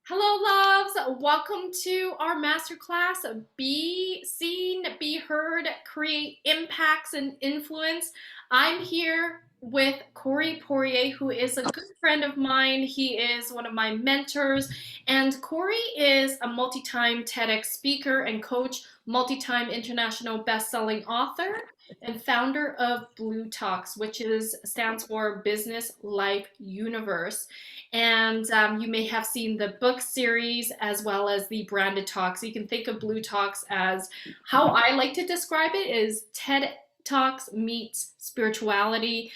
Hello, loves. Welcome to our masterclass, Be Seen, Be Heard, Create Impacts and Influence. I'm here with Corey Poirier, who is a good friend of mine. He is one of my mentors. And Corey is a multi-time TEDx speaker and coach, multi-time international best-selling author, and founder of Blue Talks, which stands for Business Life Universe. And you may have seen the book series as well as the branded talks. You can think of Blue Talks as how I like to describe it is TED Talks meets spirituality.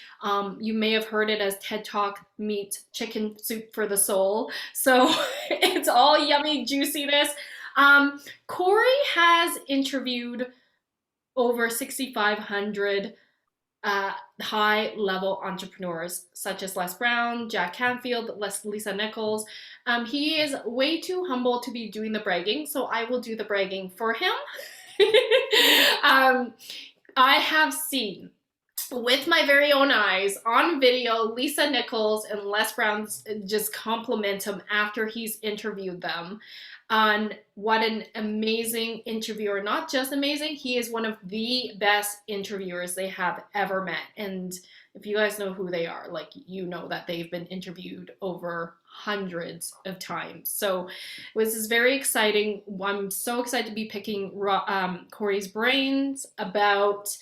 You may have heard it as TED Talk meets chicken soup for the soul. So it's all yummy juiciness. Corey has interviewed over 6,500 high level entrepreneurs such as Les Brown, Jack Canfield, Lisa Nichols. He is way too humble to be doing the bragging, so I will do the bragging for him. I have seen with my very own eyes on video Lisa Nichols and Les Brown just compliment him after he's interviewed them on what an amazing interviewer. Not just amazing, he is one of the best interviewers they have ever met. And if you guys know who they are, like, you know that they've been interviewed over hundreds of times. So this is very exciting. I'm so excited to be picking Corey's brains about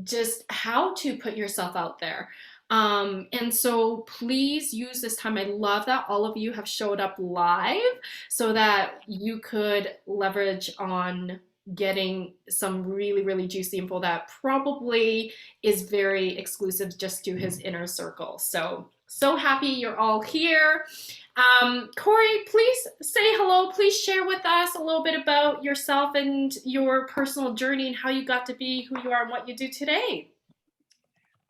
just how to put yourself out there. And so please use this time. I love that all of you have showed up live so that you could leverage on getting some really, really juicy info that probably is very exclusive just to his inner circle. So happy you're all here. Corey, please say hello. Please share with us a little bit about yourself and your personal journey and how you got to be who you are and what you do today.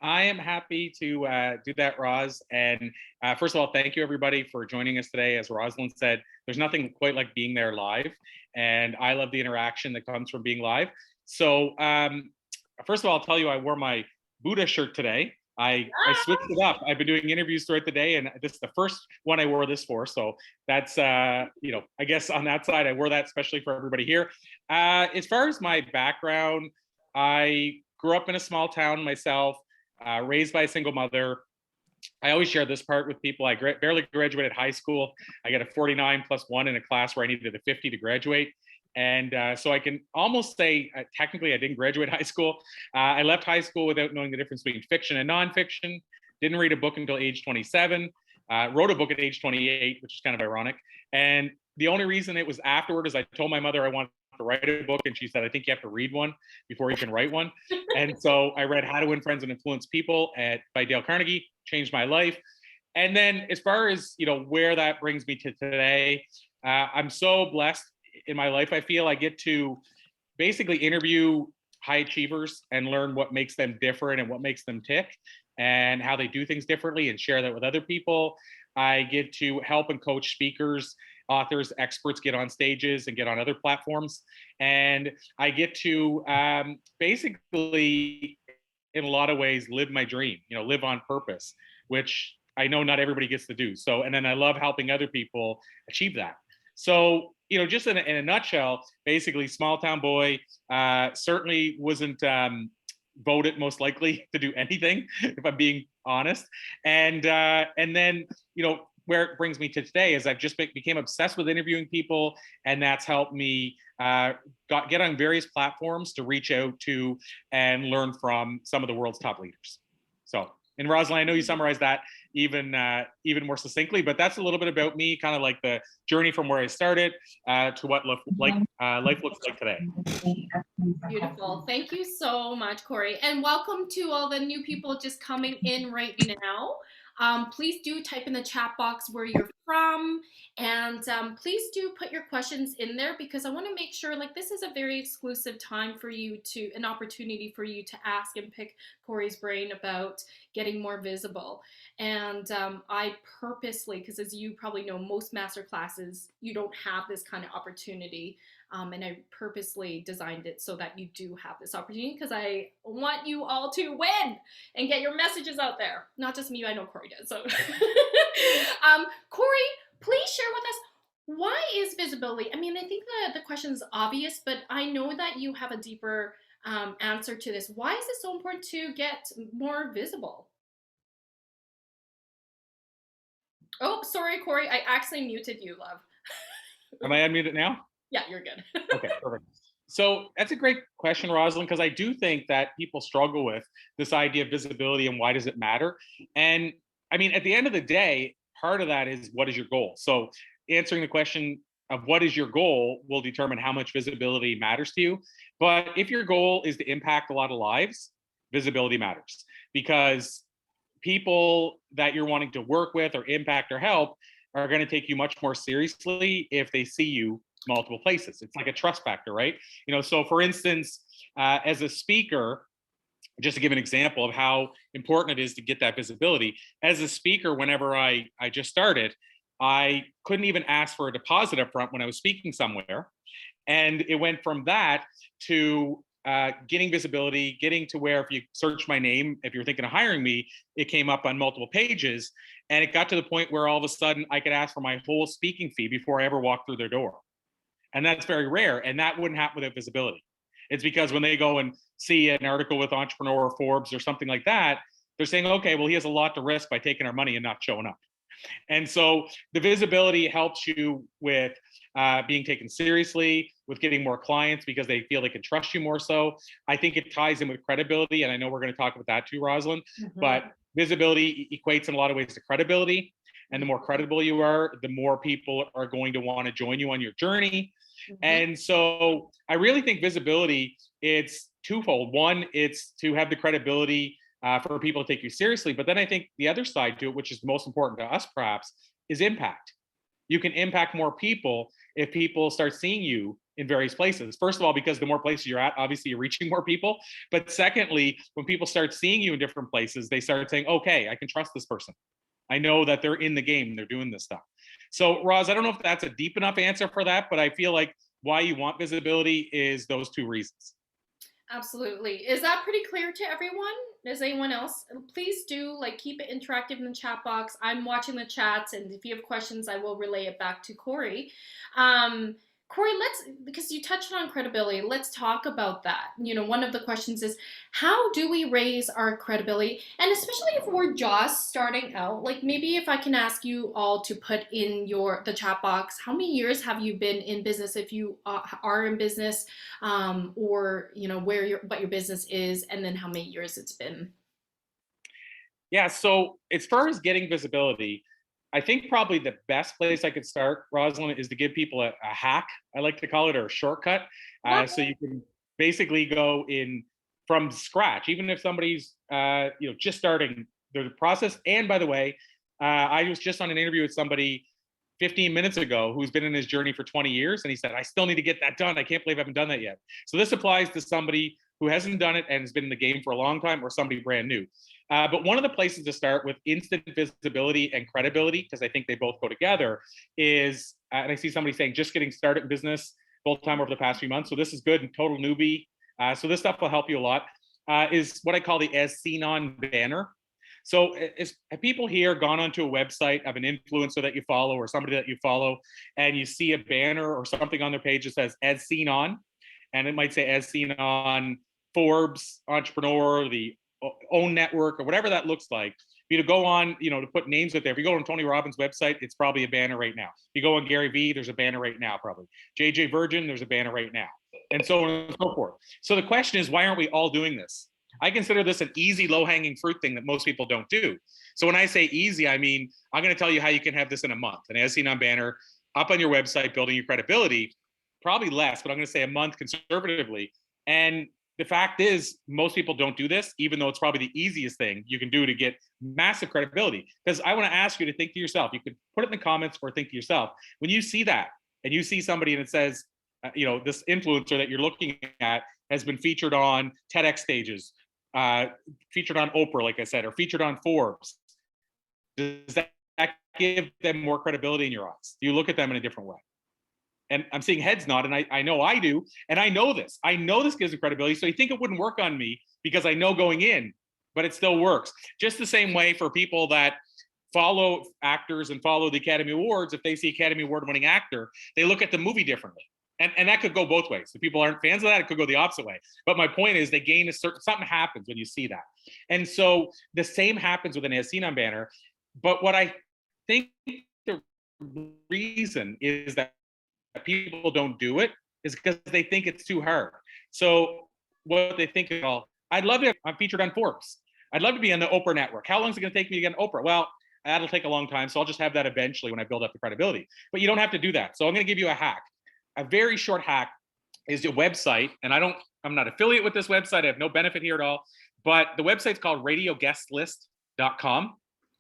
I am happy to do that, Roz. And first of all, thank you everybody for joining us today. As Rosalyn said, there's nothing quite like being there live. And I love the interaction that comes from being live. So first of all, I'll tell you, I wore my Buddha shirt today. I switched it up. I've been doing interviews throughout the day, and this is the first one I wore this for. So that's, I guess on that side, I wore that especially for everybody here. As far as my background, I grew up in a small town myself. Raised by a single mother. I always share this part with people. I barely graduated high school. I got a 49 plus 1 in a class where I needed a 50 to graduate. And so I can almost say, technically, I didn't graduate high school. I left high school without knowing the difference between fiction and nonfiction. Didn't read a book until age 27. Wrote a book at age 28, which is kind of ironic. And the only reason it was afterward is I told my mother I wanted to write a book, and she said, I think you have to read one before you can write one. And so I read How to Win Friends and Influence People by Dale Carnegie. Changed my life. And then as far as where that brings me to today, I'm so blessed in my life. I feel I get to basically interview high achievers and learn what makes them different and what makes them tick and how they do things differently and share that with other people. I get to help and coach speakers, authors, experts get on stages and get on other platforms. And I get to basically, in a lot of ways, live my dream, live on purpose, which I know not everybody gets to do. So, and then I love helping other people achieve that. So, just in a nutshell, basically small town boy, certainly wasn't voted most likely to do anything, if I'm being honest. And then, where it brings me to today is I've just became obsessed with interviewing people, and that's helped me get on various platforms to reach out to and learn from some of the world's top leaders. So, and Rosalyn, I know you summarized that even more succinctly, but that's a little bit about me, kind of like the journey from where I started to what life looks like today. Beautiful. Thank you so much, Corey. And welcome to all the new people just coming in right now. Please do type in the chat box where you're from, and please do put your questions in there, because I want to make sure, like, this is a very exclusive time for you an opportunity for you to ask and pick Corey's brain about getting more visible. And I purposely, because as you probably know, most master classes, you don't have this kind of opportunity. And I purposely designed it so that you do have this opportunity, because I want you all to win and get your messages out there. Not just me, I know Corey does. So, Corey, please share with us, question is obvious, but I know that you have a deeper answer to this. Why is it so important to get more visible? Oh, sorry, Corey. I actually muted you, love. Am I unmuted now? Yeah, you're good. Okay, perfect. So that's a great question, Rosalyn, because I do think that people struggle with this idea of visibility and why does it matter? And I mean, at the end of the day, part of that is what is your goal? So answering the question of what is your goal will determine how much visibility matters to you. But if your goal is to impact a lot of lives, visibility matters because people that you're wanting to work with or impact or help are going to take you much more seriously if they see you multiple places. It's like a trust factor, right? So for instance, as a speaker, just to give an example of how important it is to get that visibility, as a speaker, whenever I just started, I couldn't even ask for a deposit up front when I was speaking somewhere. And it went from that to getting visibility, getting to where if you search my name, if you're thinking of hiring me, it came up on multiple pages. And it got to the point where all of a sudden I could ask for my whole speaking fee before I ever walked through their door. And that's very rare. And that wouldn't happen without visibility. It's because when they go and see an article with Entrepreneur or Forbes or something like that, they're saying, okay, well, he has a lot to risk by taking our money and not showing up. And so the visibility helps you with being taken seriously, with getting more clients because they feel they can trust you more so. I think it ties in with credibility. And I know we're going to talk about that too, Rosalyn. But visibility equates in a lot of ways to credibility. And the more credible you are, the more people are going to want to join you on your journey. And so I really think visibility, it's twofold. One, it's to have the credibility for people to take you seriously. But then I think the other side to it, which is most important to us perhaps, is impact. You can impact more people if people start seeing you in various places. First of all, because the more places you're at, obviously you're reaching more people. But secondly, when people start seeing you in different places, they start saying, okay, I can trust this person. I know that they're in the game, they're doing this stuff. So, Roz, I don't know if that's a deep enough answer for that, but I feel like why you want visibility is those two reasons. Absolutely. Is that pretty clear to everyone? Is anyone else? Please do keep it interactive in the chat box. I'm watching the chats, and if you have questions, I will relay it back to Corey. Corey, because you touched on credibility, let's talk about that. One of the questions is, how do we raise our credibility? And especially if we're just starting out, maybe if I can ask you all to put in the chat box, how many years have you been in business if you are in business, or what your business is, and then how many years it's been? Yeah, so as far as getting visibility, I think probably the best place I could start, Rosalind, is to give people a hack, I like to call it, or a shortcut. So you can basically go in from scratch, even if somebody's just starting the process. And by the way, I was just on an interview with somebody 15 minutes ago who's been in his journey for 20 years, and he said, I still need to get that done. I can't believe I haven't done that yet. So this applies to somebody who hasn't done it and has been in the game for a long time, or somebody brand new. But one of the places to start with instant visibility and credibility, because I think they both go together, is, and I see somebody saying just getting started in business full time over the past few months. So this is good and total newbie. So this stuff will help you a lot, is what I call the as seen on banner. So have people here gone onto a website of an influencer that you follow or somebody that you follow, and you see a banner or something on their page that says as seen on, and it might say as seen on Forbes, Entrepreneur, the Own Network, or whatever that looks like. For you to go on, to put names out there. If you go on Tony Robbins' website, it's probably a banner right now. If you go on Gary Vee, there's a banner right now, probably. JJ Virgin, there's a banner right now, and so on and so forth. So the question is, why aren't we all doing this? I consider this an easy, low-hanging fruit thing that most people don't do. So when I say easy, I mean, I'm going to tell you how you can have this in a month. An as seen on banner up on your website, building your credibility, probably less, but I'm going to say a month conservatively. And the fact is, most people don't do this, even though it's probably the easiest thing you can do to get massive credibility. Because I want to ask you to think to yourself, you could put it in the comments or think to yourself, when you see that and you see somebody and it says, this influencer that you're looking at has been featured on TEDx stages, featured on Oprah, like I said, or featured on Forbes, does that give them more credibility in your eyes? Do you look at them in a different way? And I'm seeing heads nod, and I know I do, and I know this. I know this gives them credibility. So you think it wouldn't work on me because I know going in, but it still works. Just the same way for people that follow actors and follow the Academy Awards, if they see Academy Award winning actor, they look at the movie differently. And that could go both ways. If people aren't fans of that, it could go the opposite way. But my point is, they gain a certain, something happens when you see that. And so the same happens with an As Seen On banner. But what I think the reason is that people don't do it is because they think it's too hard. So what they think is, well, I'd love to, I'm featured on Forbes. I'd love to be on the Oprah network. How long is it going to take me to get on Oprah? Well, that'll take a long time. So I'll just have that eventually when I build up the credibility. But you don't have to do that. So I'm going to give you a hack. A very short hack is a website. And I'm not affiliate with this website. I have no benefit here at all. But the website's called radioguestlist.com.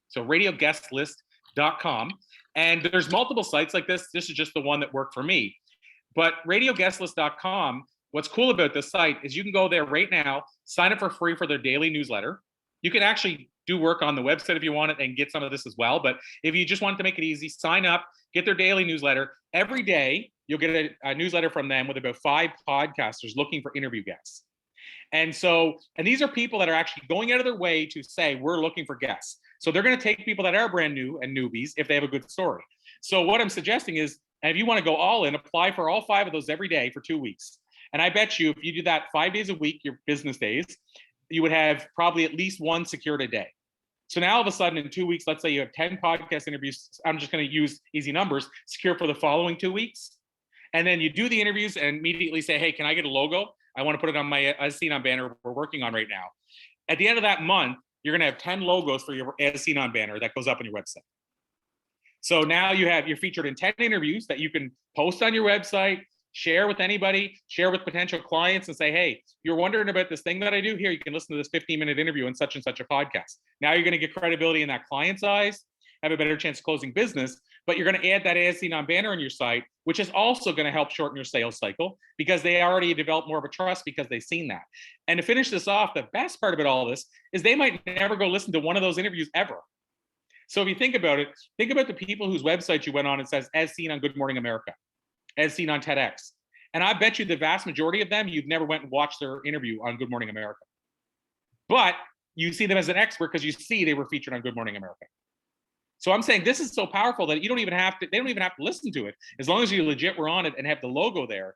So radioguestlist.com. And there's multiple sites like this. This is just the one that worked for me. But radioguestlist.com, what's cool about this site is you can go there right now, sign up for free for their daily newsletter. You can actually do work on the website if you want it and get some of this as well. But if you just want to make it easy, sign up, get their daily newsletter. Every day, you'll get a newsletter from them with about 5 podcasters looking for interview guests. And these are people that are actually going out of their way to say, we're looking for guests. So they're going to take people that are brand new and newbies if they have a good story. So what I'm suggesting is, if you want to go all in, apply for all 5 of those every day for 2 weeks. And I bet you if you do that 5 days a week, your business days, you would have probably at least 1 secured a day. So now all of a sudden in 2 weeks, let's say you have 10 podcast interviews. I'm just going to use easy numbers, secure for the following 2 weeks. And then you do the interviews and immediately say, hey, can I get a logo? I want to put it on my As Seen On banner we're working on right now. At the end of that month, you're going to have 10 logos for your As Seen On banner that goes up on your website. So now you're featured in 10 interviews that you can post on your website, share with anybody, share with potential clients and say, hey, you're wondering about this thing that I do here. You can listen to this 15-minute interview in such and such a podcast. Now you're going to get credibility in that client's eyes, have a better chance of closing business, but you're going to add that As Seen On banner on your site, which is also going to help shorten your sales cycle because they already developed more of a trust because they've seen that. And to finish this off, the best part about all this is they might never go listen to one of those interviews ever. So if you think about it, think about the people whose website you went on and says, As Seen On Good Morning America, As Seen On TEDx. And I bet you the vast majority of them, you've never went and watched their interview on Good Morning America. But you see them as an expert because you see they were featured on Good Morning America. So I'm saying this is so powerful that they don't even have to listen to it. As long as you legit were on it and have the logo there,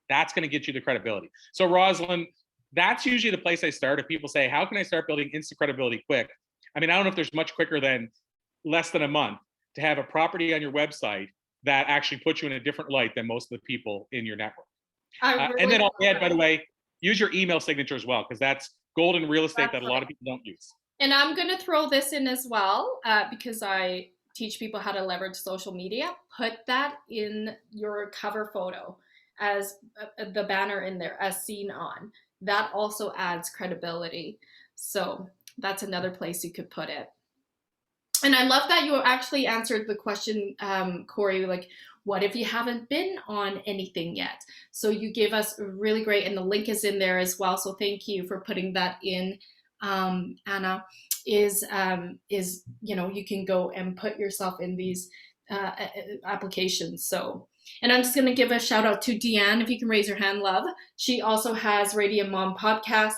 that's going to get you the credibility. So Rosalyn, that's usually the place I start. If people say, how can I start building instant credibility quick? I mean, I don't know if there's much quicker than less than a month to have a property on your website that actually puts you in a different light than most of the people in your network. And then I'll add, by the way, use your email signature as well, because that's golden real estate that a lot of people don't use. And I'm going to throw this in as well, because I teach people how to leverage social media. Put that in your cover photo as the banner in there, As Seen On. That also adds credibility. So that's another place you could put it. And I love that you actually answered the question, Corey, like, what if you haven't been on anything yet? So you gave us really great, and the link is in there as well. So thank you for putting that in, Anna. Is you can go and put yourself in these applications. So, and I'm just going to give a shout out to Deanne, if you can raise your hand, love. She also has Radio Mom podcast.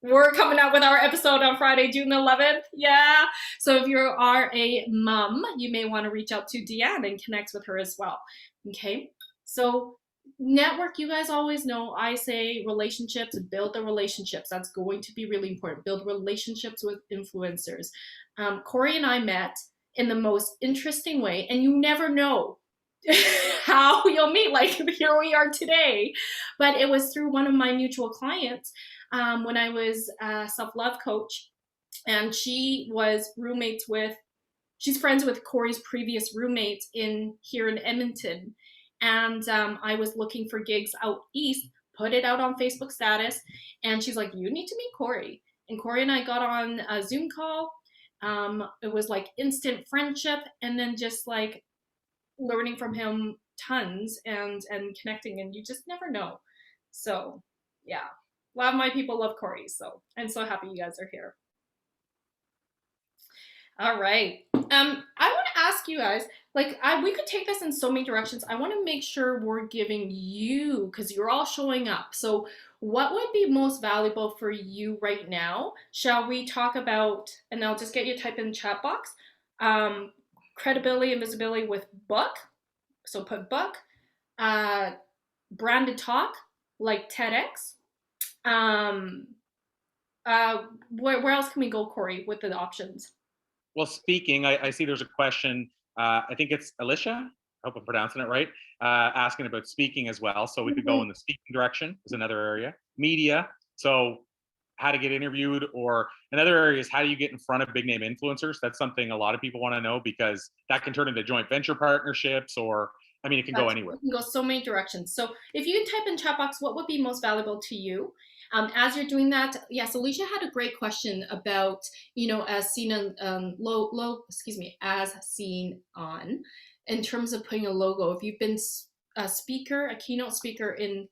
We're coming out with our episode on Friday, June 11th. Yeah. So if you are a mom, you may want to reach out to Deanne and connect with her as well. Okay. So network, you guys always know I say relationships, build the relationships. That's going to be really important. Build relationships with influencers. Corey and I met in the most interesting way, and you never know how you'll meet. Like, here we are today. But it was through one of my mutual clients. When I was a self-love coach, and she's friends with Corey's previous roommate here in Edmonton. And I was looking for gigs out east, put it out on Facebook status. And she's like, you need to meet Corey. And Corey and I got on a Zoom call. It was like instant friendship, and then just like learning from him tons and connecting, and you just never know. So yeah. A lot of my people love Corey, so I'm so happy you guys are here. All right. I want to ask you guys, like, we could take this in so many directions. I want to make sure we're giving you, because you're all showing up. So what would be most valuable for you right now? Shall we talk about, and I'll just get you to type in the chat box, credibility and visibility with book. So put book. uh, branded talk like TEDx. Um, where else can we go, Corey, with the options? Well, speaking, I see there's a question. I think it's Alicia. I hope I'm pronouncing it right. Asking about speaking as well. So we could go in the speaking direction is another area. Media. So how to get interviewed, or another area is how do you get in front of big name influencers? That's something a lot of people want to know because that can turn into joint venture partnerships, or I mean, it can go anywhere. You can go so many directions. So if you type in chat box, what would be most valuable to you? As you're doing that, yes, Alicia had a great question about, as seen on as seen on, in terms of putting a logo. If you've been a speaker, a keynote speaker in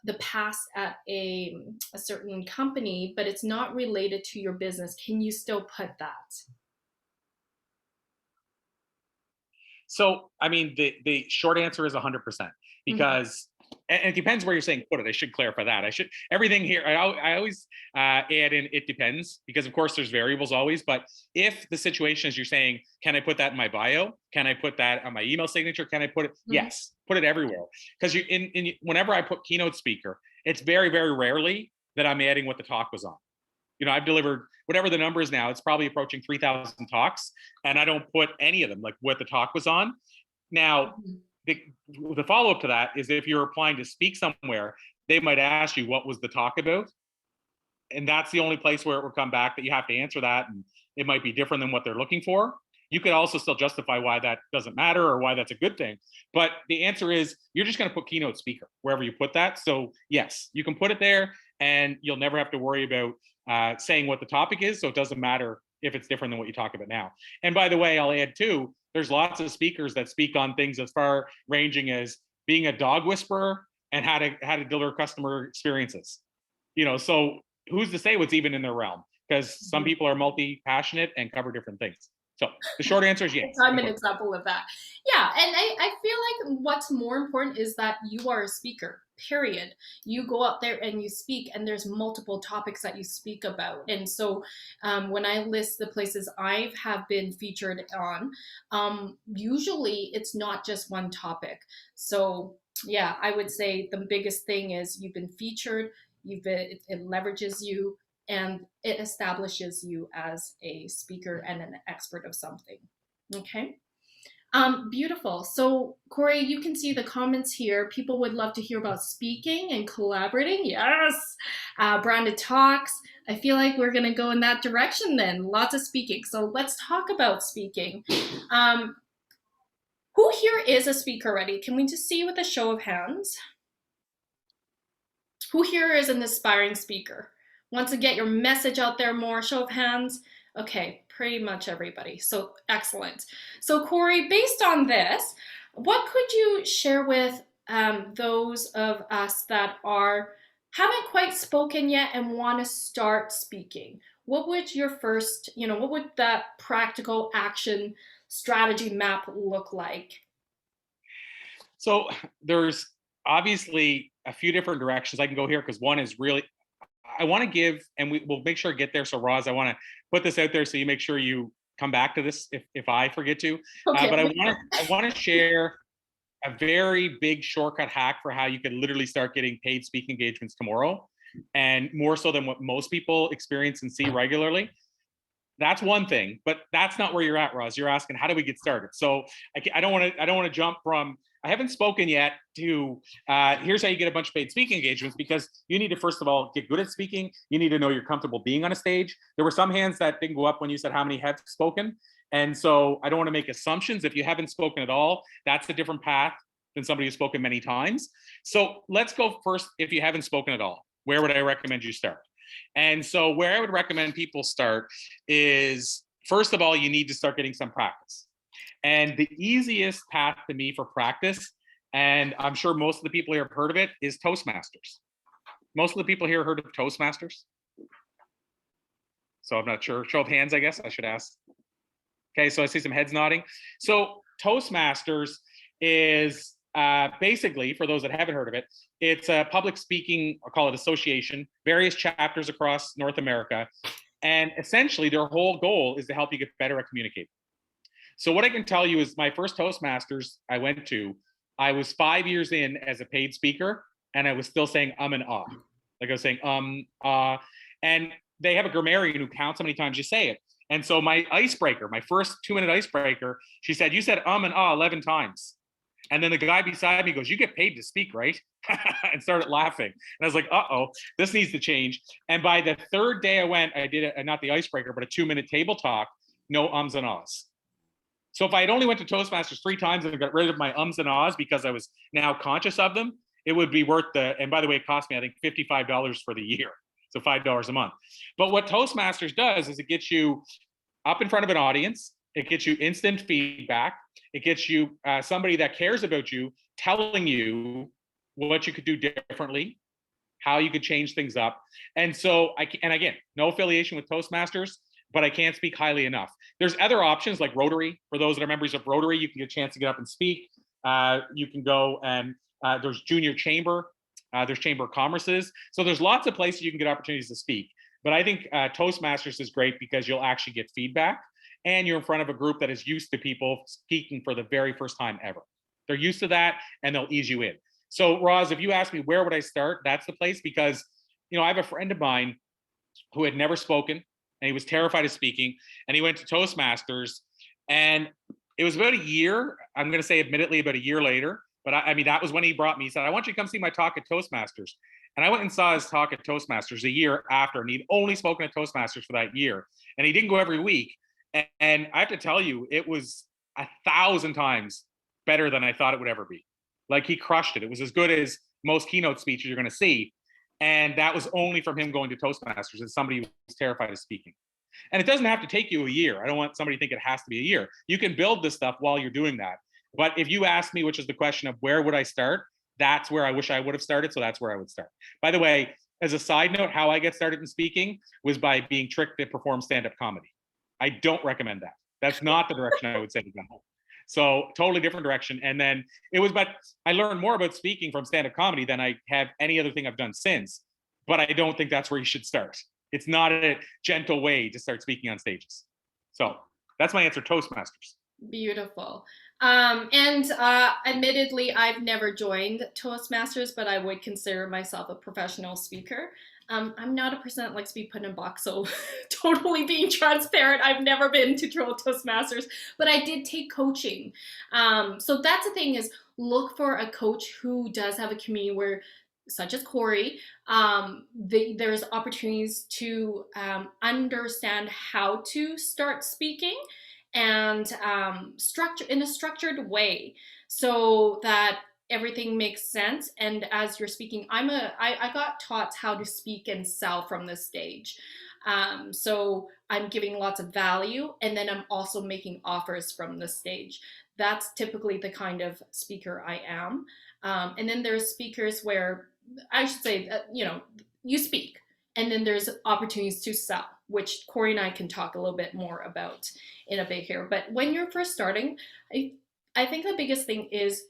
the past at a certain company, but it's not related to your business, can you still put that? So, I mean, the short answer is 100% Mhm. because, and it depends where you're saying put it. I should clarify that. I should, everything here, I always add in it depends because, of course, there's variables always. But if the situation is you're saying, can I put that in my bio? Can I put that on my email signature? Can I put it? Mhm. Yes, put it everywhere. Because whenever I put keynote speaker, it's very, very rarely that I'm adding what the talk was on. I've delivered whatever the number is now, it's probably approaching 3,000 talks, and I don't put any of them like what the talk was on. Now, the, the follow up to that is if you're applying to speak somewhere, they might ask you, what was the talk about? And that's the only place where it will come back that you have to answer that. And it might be different than what they're looking for. You could also still justify why that doesn't matter or why that's a good thing. But the answer is you're just going to put keynote speaker wherever you put that. So, yes, you can put it there and you'll never have to worry about saying what the topic is. So it doesn't matter if it's different than what you talk about now. And by the way, I'll add too, there's lots of speakers that speak on things as far ranging as being a dog whisperer and how to deliver customer experiences. So who's to say what's even in their realm? Because some people are multi-passionate and cover different things. So the short answer is yes. I'm an example of that. Yeah, and I feel like what's more important is that you are a speaker, period. You go out there and you speak, and there's multiple topics that you speak about. And so when I list the places I have been featured on, usually it's not just one topic. So yeah, I would say the biggest thing is you've been featured, it leverages you, and it establishes you as a speaker and an expert of something. Okay. Beautiful. So, Corey, you can see the comments here. People would love to hear about speaking and collaborating. Yes. Branded talks. I feel like we're going to go in that direction then. Lots of speaking. So, let's talk about speaking. Um, who here is a speaker already? Can we just see with a show of hands? Who here is an aspiring speaker? Want to get your message out there more? Show of hands. Okay, pretty much everybody. So excellent. So Corey, based on this, what could you share with those of us that haven't quite spoken yet and want to start speaking? What would your first, what would that practical action strategy map look like? So there's obviously a few different directions I can go here because one is really I want to give, and we'll make sure to get there. So, Roz, I want to put this out there so you make sure you come back to this if I forget to. Okay. But I want to share a very big shortcut hack for how you can literally start getting paid speaking engagements tomorrow, and more so than what most people experience and see regularly. That's one thing, but that's not where you're at, Roz. You're asking how do we get started. So I don't want to jump from I haven't spoken yet to here's how you get a bunch of paid speaking engagements, because you need to first of all get good at speaking. You need to know you're comfortable being on a stage. There were some hands that didn't go up when you said how many have spoken, and so I don't want to make assumptions. If you haven't spoken at all, that's a different path than somebody who's spoken many times. So let's go first. If you haven't spoken at all, where would I recommend you start? And so where I would recommend people start is, first of all, you need to start getting some practice. And the easiest path to me for practice, and I'm sure most of the people here have heard of it, is Toastmasters. Most of the people here heard of Toastmasters? So I'm not sure. Show of hands, I guess I should ask. Okay, so I see some heads nodding. So Toastmasters is basically, for those that haven't heard of it, it's a public speaking, I'll call it association, various chapters across North America. And essentially their whole goal is to help you get better at communicating. So what I can tell you is my first Toastmasters I went to, I was 5 years in as a paid speaker, and I was still saying and ah. Like I was saying and they have a grammarian who counts how many times you say it. And so my icebreaker, my first 2-minute icebreaker, she said, "You said and ah 11 times." And then the guy beside me goes, "You get paid to speak, right?" And started laughing. And I was like, "Uh-oh, this needs to change." And by the third day I went, I did not the icebreaker, but a 2-minute table talk, no ums and ahs. So if I had only went to Toastmasters 3 times and got rid of my ums and ahs because I was now conscious of them, it would be worth and by the way, it cost me, I think, $55 for the year. So $5 a month. But what Toastmasters does is it gets you up in front of an audience. It gets you instant feedback. It gets you somebody that cares about you telling you what you could do differently, how you could change things up. And so and again, no affiliation with Toastmasters, but I can't speak highly enough. There's other options like Rotary. For those that are members of Rotary, you can get a chance to get up and speak. You can go and there's Junior Chamber. There's Chamber of Commerce's. So there's lots of places you can get opportunities to speak. But I think Toastmasters is great because you'll actually get feedback and you're in front of a group that is used to people speaking for the very first time ever. They're used to that and they'll ease you in. So Roz, if you ask me where would I start, that's the place because, I have a friend of mine who had never spoken and he was terrified of speaking and he went to Toastmasters and it was about a year, I'm going to say admittedly about a year later, but I mean, that was when he brought me, he said, "I want you to come see my talk at Toastmasters." And I went and saw his talk at Toastmasters a year after, and he'd only spoken at Toastmasters for that year. And he didn't go every week. And I have to tell you, it was 1,000 times better than I thought it would ever be. Like he crushed it. It was as good as most keynote speeches you're going to see. And that was only from him going to Toastmasters as somebody who was terrified of speaking. And it doesn't have to take you a year. I don't want somebody to think it has to be a year. You can build this stuff while you're doing that. But if you ask me, which is the question of where would I start, that's where I wish I would have started. So that's where I would start. By the way, as a side note, how I get started in speaking was by being tricked to perform stand-up comedy. I don't recommend that. That's not the direction I would say to go. So totally different direction. And then but I learned more about speaking from stand-up comedy than I have any other thing I've done since. But I don't think that's where you should start. It's not a gentle way to start speaking on stages. So that's my answer, Toastmasters. Beautiful. Admittedly, I've never joined Toastmasters, but I would consider myself a professional speaker. I'm not a person that likes to be put in a box, so totally being transparent, I've never been to Toastmasters, but I did take coaching. So that's the thing is look for a coach who does have a community where, such as Corey, there's opportunities to understand how to start speaking and structure in a structured way so that everything makes sense. And as you're speaking, I got taught how to speak and sell from the stage. So I'm giving lots of value and then I'm also making offers from the stage. That's typically the kind of speaker I am. And then there's speakers where I should say, you speak and then there's opportunities to sell, which Corey and I can talk a little bit more about in a bit here. But when you're first starting, I think the biggest thing is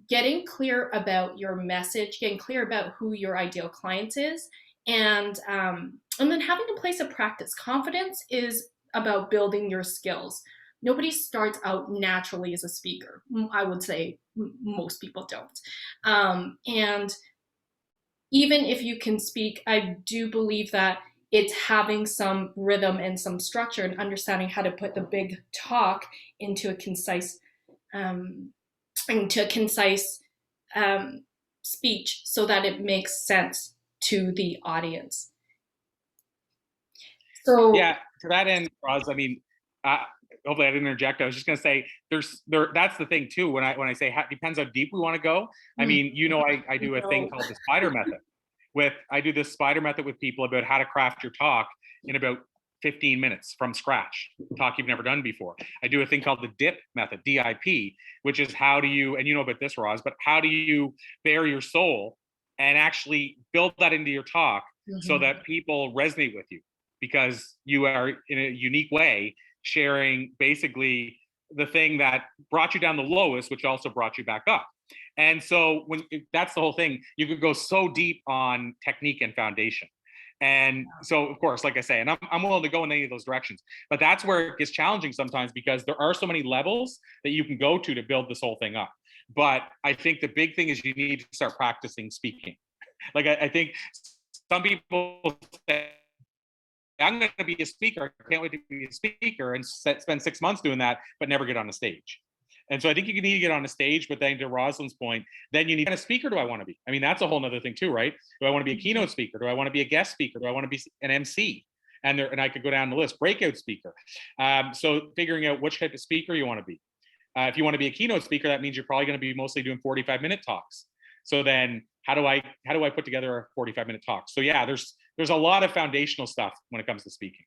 getting clear about your message, getting clear about who your ideal client is, and then having a place of practice. Confidence is about building your skills. Nobody starts out naturally as a speaker. I would say most people don't. And even if you can speak, I do believe that it's having some rhythm and some structure and understanding how to put the big talk into a concise speech so that it makes sense to the audience. So yeah, to that end, Roz, I mean, hopefully I didn't interject. I was just going to say that's the thing too. When I say depends how deep we want to go. I mean, I do a thing called the spider method. I do this spider method with people about how to craft your talk in about 15 minutes from scratch, talk you've never done before. I do a thing called the DIP method, DIP, which is how do you, and you know about this, Roz, but how do you bare your soul and actually build that into your talk so that people resonate with you because you are in a unique way sharing basically the thing that brought you down the lowest, which also brought you back up. And so that's the whole thing. You could go so deep on technique and foundation. And so, of course, like I say, and I'm willing to go in any of those directions, but that's where it gets challenging sometimes because there are so many levels that you can go to build this whole thing up. But I think the big thing is you need to start practicing speaking. Like I think some people say, I'm going to be a speaker. I can't wait to be a speaker and spend 6 months doing that, but never get on a stage. And so I think you need to get on a stage, but then to Rosalyn's point, then you need, what kind of speaker do I want to be? I mean, that's a whole nother thing too, right? Do I want to be a keynote speaker? Do I want to be a guest speaker? Do I want to be an MC? And I could go down the list, breakout speaker. So figuring out which type of speaker you want to be. If you want to be a keynote speaker, that means you're probably going to be mostly doing 45-minute talks. So then how do I put together a 45-minute talk? So yeah, there's a lot of foundational stuff when it comes to speaking.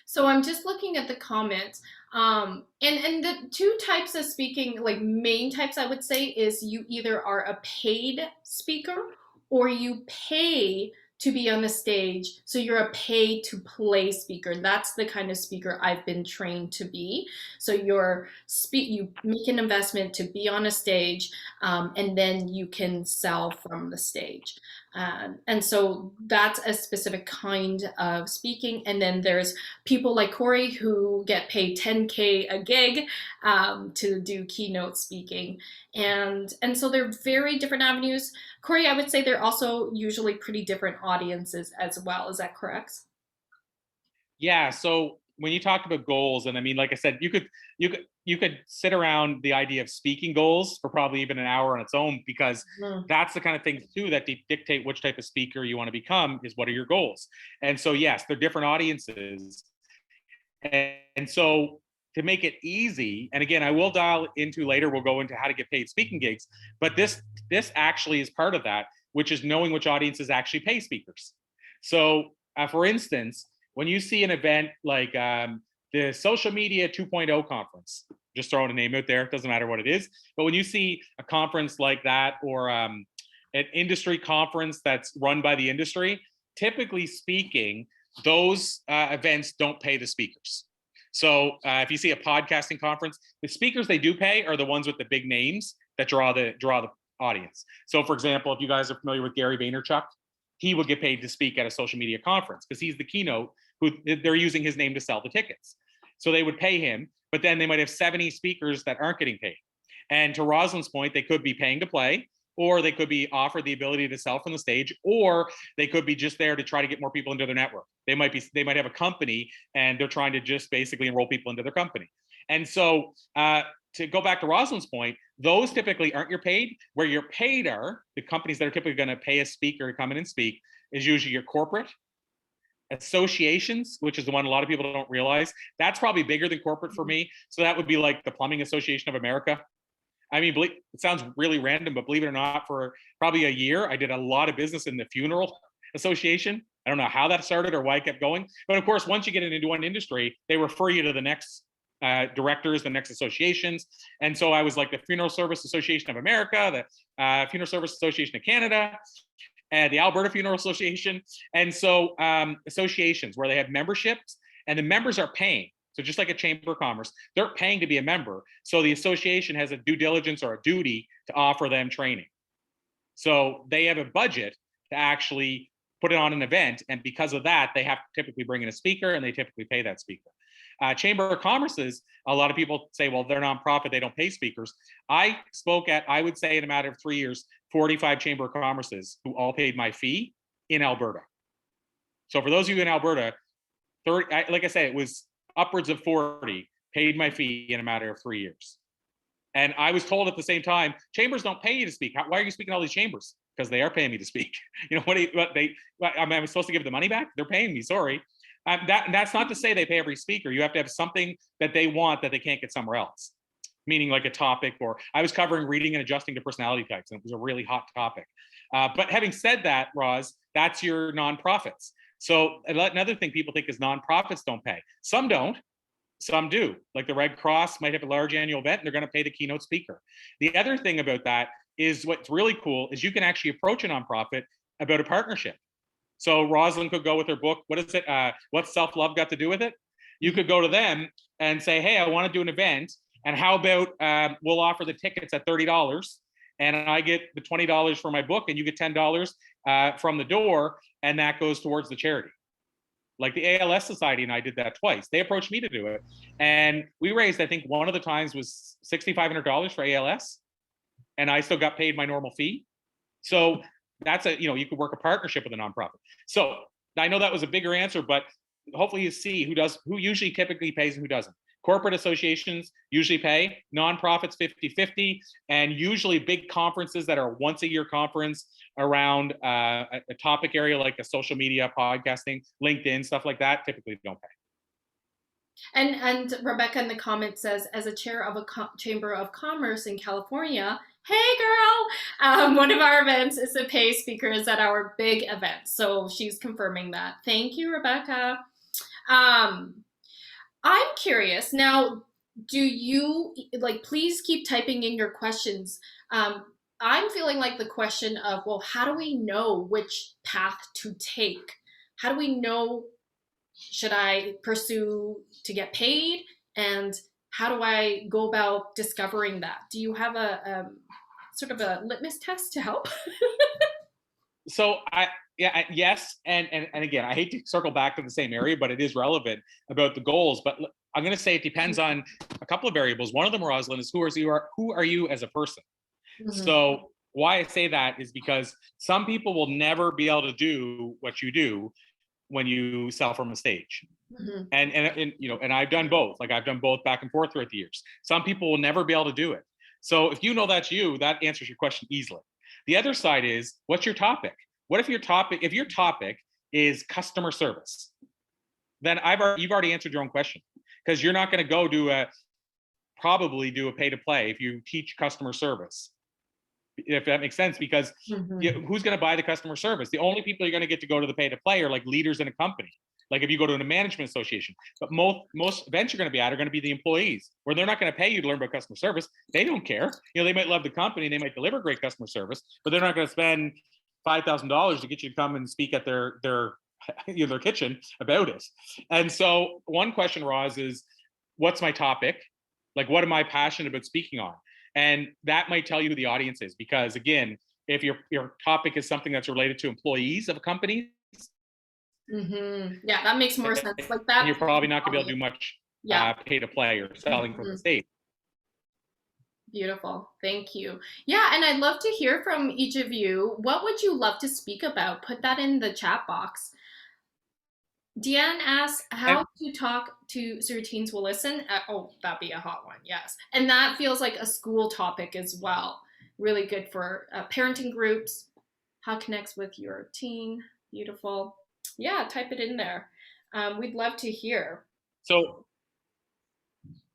So I'm just looking at the comments. And the two types of speaking, like main types, I would say, is you either are a paid speaker or you pay to be on the stage. So you're a pay to play speaker. That's the kind of speaker I've been trained to be. So you make an investment to be on a stage, and then you can sell from the stage. And so that's a specific kind of speaking. And then there's people like Corey who get paid 10K a gig to do keynote speaking. And so they're very different avenues. Corey, I would say they're also usually pretty different audiences as well. Is that correct? Yeah. So when you talk about goals, and I mean, like I said, you could sit around the idea of speaking goals for probably even an hour on its own, because that's the kind of things too that dictate which type of speaker you want to become, is what are your goals. And so yes, they're different audiences. And so to make it easy, and again, I will dial into later, we'll go into how to get paid speaking gigs, but this actually is part of that, which is knowing which audiences actually pay speakers. So for instance, when you see an event like the Social Media 2.0 conference, just throwing a name out there, it doesn't matter what it is, but when you see a conference like that, or an industry conference that's run by the industry, typically speaking, those events don't pay the speakers. So if you see a podcasting conference, the speakers they do pay are the ones with the big names that draw the audience. So for example, if you guys are familiar with Gary Vaynerchuk, he will get paid to speak at a social media conference because he's the keynote, who they're using his name to sell the tickets. So they would pay him, but then they might have 70 speakers that aren't getting paid. And to Rosalyn's point, they could be paying to play, or they could be offered the ability to sell from the stage, or they could be just there to try to get more people into their network. They might have a company and they're trying to just basically enroll people into their company. And so to go back to Rosalyn's point, those typically aren't your paid. Where your paid are the companies that are typically going to pay a speaker to come in and speak is usually your corporate associations, which is the one a lot of people don't realize. That's probably bigger than corporate for me. So that would be like the Plumbing Association of America. I mean, it sounds really random, but believe it or not, for probably a year, I did a lot of business in the funeral association. I don't know how that started or why it kept going. But of course, once you get into one industry, they refer you to the next directors, the next associations. And so I was like the Funeral Service Association of America, the Funeral Service Association of Canada, and the Alberta Funeral Association. And so associations where they have memberships and the members are paying. So just like a chamber of commerce, they're paying to be a member. So the association has a due diligence or a duty to offer them training. So they have a budget to actually put it on an event. And because of that, they have to typically bring in a speaker, and they typically pay that speaker. Chamber of Commerce's, a lot of people say, well, they're nonprofit, they don't pay speakers. I spoke at, I would say in a matter of 3 years, 45 Chamber of Commerce's who all paid my fee in Alberta. So for those of you in Alberta, 30, like I said, it was upwards of 40 paid my fee in a matter of 3 years. And I was told at the same time, chambers don't pay you to speak. Why are you speaking to all these chambers? Because they are paying me to speak. You know, I'm supposed to give the money back? They're paying me, sorry. That's not to say they pay every speaker. You have to have something that they want that they can't get somewhere else. Meaning like a topic, or I was covering reading and adjusting to personality types, and it was a really hot topic. But having said that, Roz, that's your nonprofits. So another thing people think is nonprofits don't pay. Some don't, some do. Like the Red Cross might have a large annual event and they're going to pay the keynote speaker. The other thing about that is what's really cool is you can actually approach a nonprofit about a partnership. So Rosalyn could go with her book. What is it? What's self-love got to do with it? You could go to them and say, hey, I want to do an event. And how about we'll offer the tickets at $30, and I get the $20 for my book, and you get $10 from the door, and that goes towards the charity. Like the ALS Society and I did that twice. They approached me to do it. And we raised, I think one of the times was $6,500 for ALS. And I still got paid my normal fee. So that's you could work a partnership with a nonprofit. So I know that was a bigger answer, but hopefully you see who usually typically pays and who doesn't. Corporate associations usually pay, nonprofits 50-50, and usually big conferences that are once a year conference around a topic area like a social media, podcasting, LinkedIn, stuff like that, typically don't pay. And Rebecca in the comments says, as a chair of a chamber of commerce in California, hey girl, one of our events is to pay speakers at our big events. So she's confirming that. Thank you, Rebecca. I'm curious now, do you please keep typing in your questions. I'm feeling like the question of, well, how do we know which path to take? How do we know, should I pursue to get paid? And how do I go about discovering that? Do you have a sort of a litmus test to help? So yes, and again, I hate to circle back to the same area, but it is relevant about the goals. But I'm going to say it depends on a couple of variables. One of them, Rosalyn, is who are you as a person? Mm-hmm. So why I say that is because some people will never be able to do what you do when you sell from a stage. Mm-hmm. And I've done both. Like I've done both back and forth throughout the years. Some people will never be able to do it. So if you know that's you, that answers your question easily. The other side is, what's your topic? What if your topic is customer service? Then you've already answered your own question, because you're not going to go probably do a pay to play if you teach customer service, if that makes sense, because who's going to buy the customer service? The only people you're going to get to go to the pay to play are like leaders in a company. Like if you go to a management association, but most events you're going to be at are going to be the employees, where they're not going to pay you to learn about customer service. They don't care. They might love the company, they might deliver great customer service, but they're not going to spend $5,000 to get you to come and speak at their kitchen about it. And so one question, Roz, is what's my topic? Like, what am I passionate about speaking on? And that might tell you who the audience is, because again, if your topic is something that's related to employees of a company, yeah, that makes more sense. Like that, you're probably not going to be able to do much pay to play or selling from the stage. Beautiful. Thank you. Yeah, and I'd love to hear from each of you. What would you love to speak about? Put that in the chat box. Deanne asks, how to talk to so your teens will listen? Oh, that'd be a hot one. Yes. And that feels like a school topic as well. Really good for parenting groups. How it connects with your teen. Beautiful. Yeah, type it in there. We'd love to hear. So,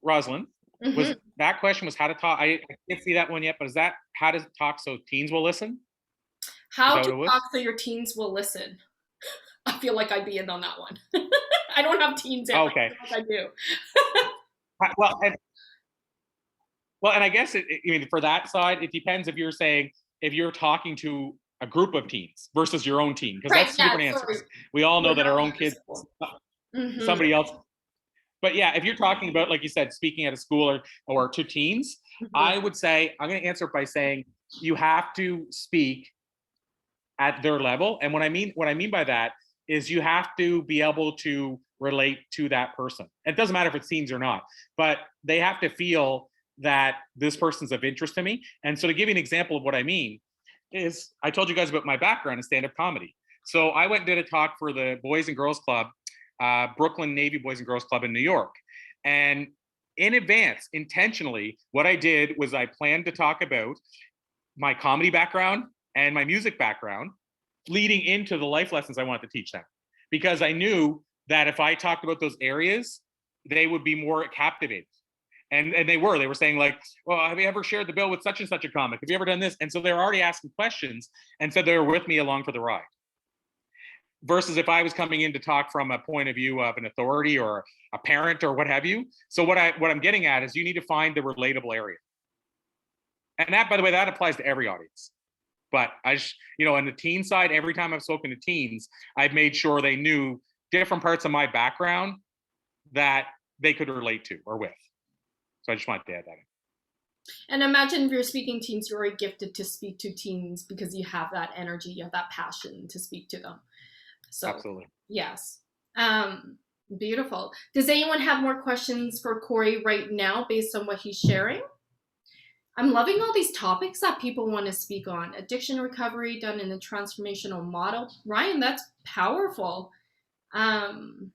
Rosalyn, was that question was how to talk? I can't see that one yet, but is that how to talk so teens will listen? How to talk so your teens will listen. I feel like I'd be in on that one. I don't have teens yet. Okay. I do. And I guess for that side, it depends if you're talking to a group of teens versus your own teen, because that's two different answers. We all know that our own kids, somebody else. But yeah, if you're talking about, like you said, speaking at a school or to teens, I would say, I'm going to answer it by saying you have to speak at their level. And what I mean by that is you have to be able to relate to that person. It doesn't matter if it's teens or not, but they have to feel that this person's of interest to me. And so to give you an example of what I mean is, I told you guys about my background in stand-up comedy. So I went and did a talk for the Boys and Girls Club, Brooklyn Navy Boys and Girls Club in New York. And in advance, intentionally, what I did was I planned to talk about my comedy background and my music background leading into the life lessons I wanted to teach them. Because I knew that if I talked about those areas, they would be more captivated. And they were saying like, well, have you ever shared the bill with such and such a comic? Have you ever done this? And so they were already asking questions and said they were with me along for the ride. Versus if I was coming in to talk from a point of view of an authority or a parent or what have you. So what I'm getting at is you need to find the relatable area. And that, by the way, that applies to every audience. But on the teen side, every time I've spoken to teens, I've made sure they knew different parts of my background that they could relate to or with. So I just wanted to add that in. And imagine if you're speaking teens, you're already gifted to speak to teens because you have that energy, you have that passion to speak to them. So, absolutely. Yes. Um, Beautiful. Does anyone have more questions for Corey right now based on what he's sharing? I'm loving all these topics that people want to speak on. Addiction recovery done in a transformational model. Ryan, that's powerful. Um,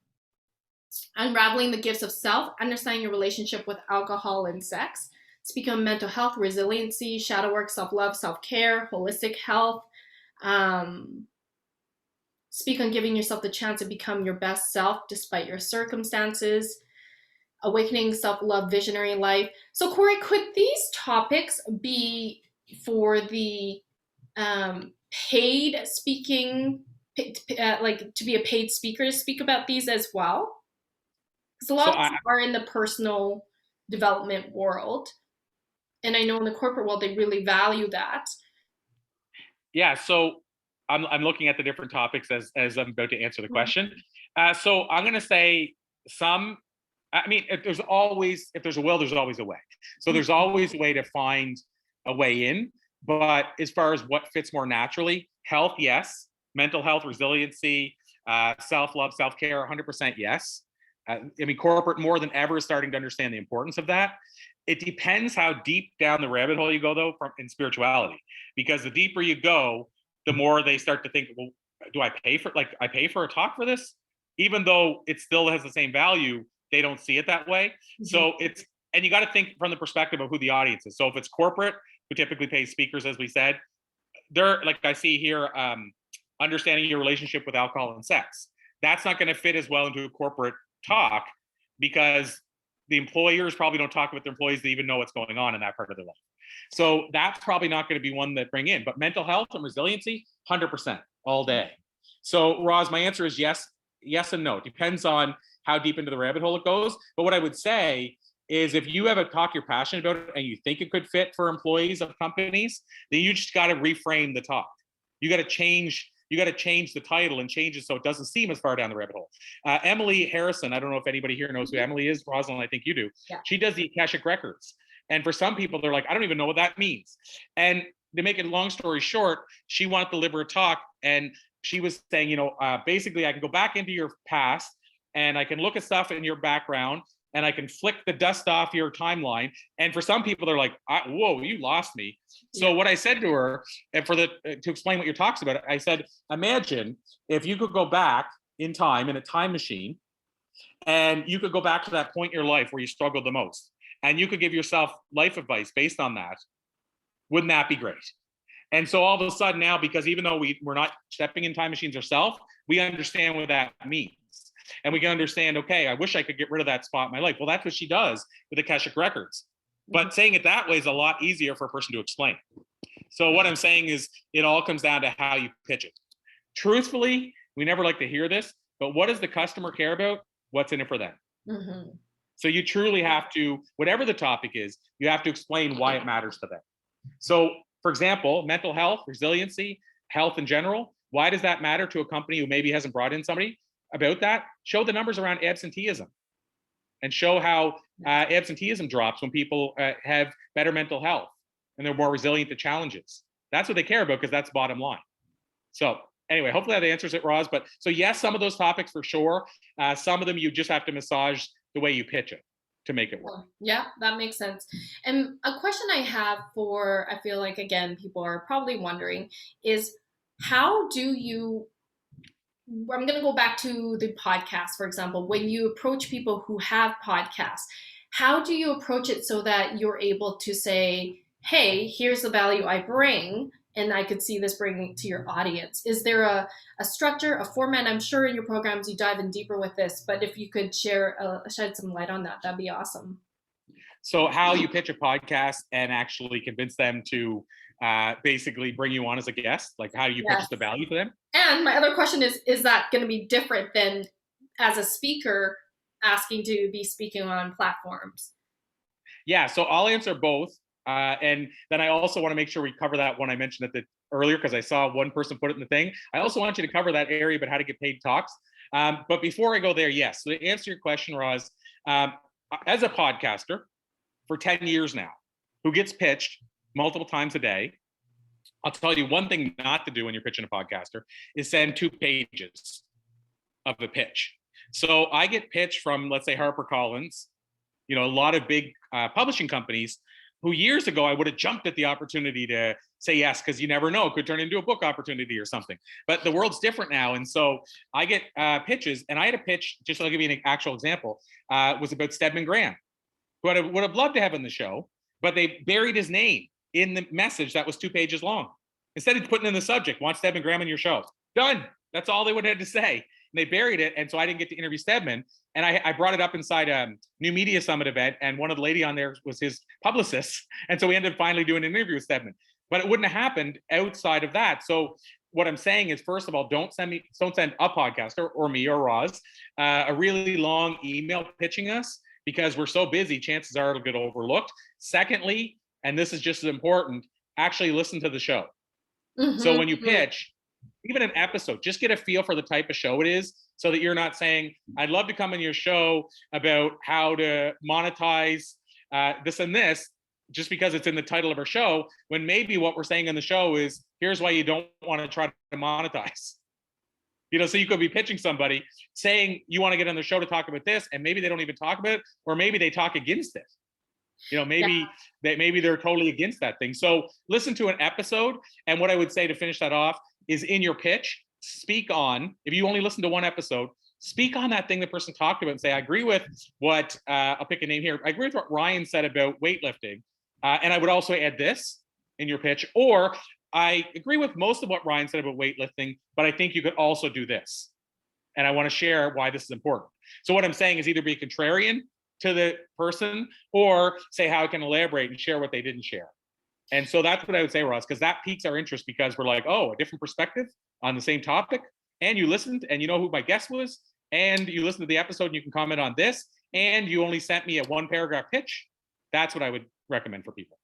Unraveling the gifts of self, understanding your relationship with alcohol and sex. Speaking on mental health, resiliency, shadow work, self love, self care, holistic health. Um, Speak on giving yourself the chance to become your best self despite your circumstances. Awakening self love, visionary life. So, Corey, could these topics be for the paid speaking, like to be a paid speaker to speak about these as well? Because a lot So of us are in the personal development world. And I know in the corporate world, they really value that. yeah, so I'm looking at the different topics as I'm about to answer the Mhm. question. So I'm going to say some. I mean, if there's a will, there's always a way. So there's always a way to find a way in. But as far as what fits more naturally, health, yes. Mental health, resiliency, self love, self care, 100% yes. I mean, corporate more than ever is starting to understand the importance of that. It depends how deep down the rabbit hole you go, though, in spirituality, because the deeper you go, the more they start to think, well, do I pay for I pay for a talk for this? Even though it still has the same value, they don't see it that way. Mhm. So and you got to think from the perspective of who the audience is. So if it's corporate, who typically pays speakers, as we said, they're like I see here, understanding your relationship with alcohol and sex. That's not going to fit as well into a corporate talk because the employers probably don't talk with their employees to even know what's going on in that part of their life. So that's probably not going to be one that bring in. But mental health and resiliency, 100% all day. So Roz, my answer is yes, yes and no. It depends on how deep into the rabbit hole it goes. But what I would say is if you have a talk you're passionate about and you think it could fit for employees of companies, then you just got to reframe the talk. You got to change. You got to change the title and change it so it doesn't seem as far down the rabbit hole. Emily Harrison, I don't know if anybody here knows who Emily is. Rosalyn, I think you do. Yeah. She does the Akashic Records. And for some people, they're like, I don't even know what that means. And to make it a long story short, she wanted to deliver a talk and she was saying, basically, I can go back into your past and I can look at stuff in your background and I can flick the dust off your timeline. And for some people, they're like, whoa, you lost me. So what I said to her, and to explain what your talk's about, I said, imagine if you could go back in time in a time machine and you could go back to that point in your life where you struggled the most and you could give yourself life advice based on that. Wouldn't that be great? And so all of a sudden now, because even though we're not stepping in time machines ourselves, we understand what that means. And we can understand, okay, I wish I could get rid of that spot in my life. Well, that's what she does with Akashic Records. But saying it that way is a lot easier for a person to explain. So what I'm saying is it all comes down to how you pitch it. Truthfully, we never like to hear this, but what does the customer care about? What's in it for them? Mm-hmm. So you truly have to, whatever the topic is, you have to explain why it matters to them. So for example, mental health, resiliency, health in general, why does that matter to a company who maybe hasn't brought in somebody about that? Show the numbers around absenteeism and show how absenteeism drops when people have better mental health and they're more resilient to challenges. That's what they care about because that's bottom line. So anyway, hopefully that answers it, Roz. But so yes, some of those topics for sure. Some of them you just have to massage the way you pitch it to make it work. Yeah, that makes sense. And a question I have I feel like, again, people are probably wondering is how do you, I'm going to go back to the podcast, for example, when you approach people who have podcasts, how do you approach it so that you're able to say, hey, here's the value I bring, and I could see this bringing to your audience? Is there a structure, a format? I'm sure in your programs you dive in deeper with this, but if you could shed some light on that, that'd be awesome. So how you pitch a podcast and actually convince them to basically bring you on as a guest, like how do you pitch the value to them? And my other question is that going to be different than as a speaker asking to be speaking on platforms? Yeah, so I'll answer both. And then I also want to make sure we cover that one I mentioned earlier because I saw one person put it in the thing. I also want you to cover that area about how to get paid talks. But before I go there, yes, so to answer your question, Roz, as a podcaster for 10 years now, who gets pitched multiple times a day, I'll tell you one thing not to do when you're pitching a podcaster is send 2 pages of the pitch. So I get pitched from, let's say, HarperCollins, a lot of big publishing companies who years ago I would have jumped at the opportunity to say yes, because you never know, it could turn into a book opportunity or something. But the world's different now. And so I get pitches, and I had a pitch, just to give you an actual example, was about Stedman Graham, who I would have loved to have in the show, but they buried his name in the message that was 2 pages long. Instead of putting in the subject, want Stedman Graham in your show. Done. That's all they would have had to say. And they buried it. And so I didn't get to interview Stedman. And I brought it up inside a New Media Summit event. And one of the lady on there was his publicist. And so we ended up finally doing an interview with Stedman. But it wouldn't have happened outside of that. So what I'm saying is, first of all, don't send a podcaster or me or Roz a really long email pitching us, because we're so busy, chances are it'll get overlooked. Secondly, and this is just as important, actually listen to the show. Mm-hmm. So when you pitch, even an episode, just get a feel for the type of show it is, so that you're not saying, I'd love to come on your show about how to monetize this and this, just because it's in the title of our show, when maybe what we're saying in the show is, here's why you don't want to try to monetize. So you could be pitching somebody saying you want to get on the show to talk about this, and maybe they don't even talk about it, or maybe they talk against it. Maybe they're totally against that thing. So listen to an episode. And what I would say to finish that off is, in your pitch, speak on, if you only listen to one episode, speak on that thing the person talked about and say, I agree with what, I'll pick a name here. I agree with what Ryan said about weightlifting. And I would also add this in your pitch, or I agree with most of what Ryan said about weightlifting, but I think you could also do this. And I want to share why this is important. So what I'm saying is, either be contrarian to the person, or say how I can elaborate and share what they didn't share. And so that's what I would say, Ross, because that piques our interest, because we're like, oh, a different perspective on the same topic. And you listened, and you know who my guest was, and you listened to the episode, and you can comment on this, and you only sent me a 1-paragraph pitch. That's what I would recommend for people.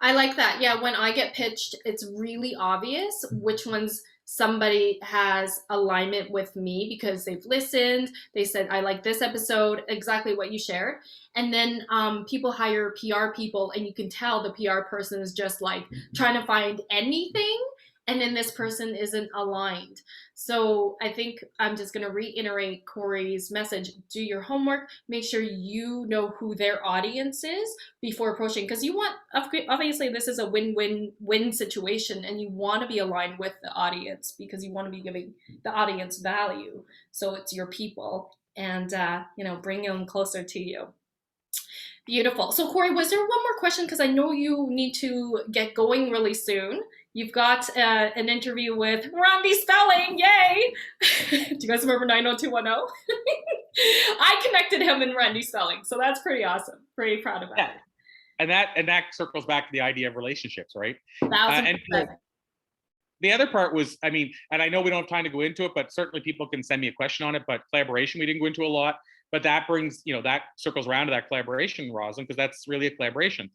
I like that. Yeah, when I get pitched, it's really obvious which ones somebody has alignment with me, because they've listened, they said, I like this episode, exactly what you shared. And then people hire PR people, and you can tell the PR person is just like trying to find anything, and then this person isn't aligned. So I think I'm just going to reiterate Corey's message. Do your homework. Make sure you know who their audience is before approaching, because you want, obviously this is a win-win-win situation, and you want to be aligned with the audience, because you want to be giving the audience value. So it's your people, and bring them closer to you. Beautiful. So Corey, was there one more question? Because I know you need to get going really soon. You've got an interview with Randy Spelling. Yay! Do you guys remember 90210? I connected him and Randy Spelling, so that's pretty awesome. Pretty proud of that. Yeah. And that circles back to the idea of relationships, right? 1,000%. The other part was, and I know we don't have time to go into it, but certainly people can send me a question on it. But collaboration, we didn't go into a lot. But that brings, that circles around to that collaboration, Rosalyn, because that's really a collaboration.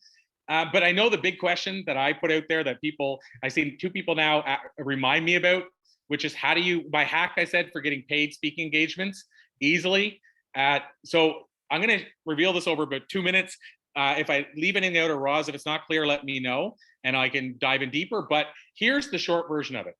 But I know the big question that I put out there that I see 2 people now remind me about, which is, how do you, my hack, I said, for getting paid speaking engagements easily. So I'm going to reveal this over about 2 minutes. If I leave anything out, or Roz, if it's not clear, let me know, and I can dive in deeper. But here's the short version of it.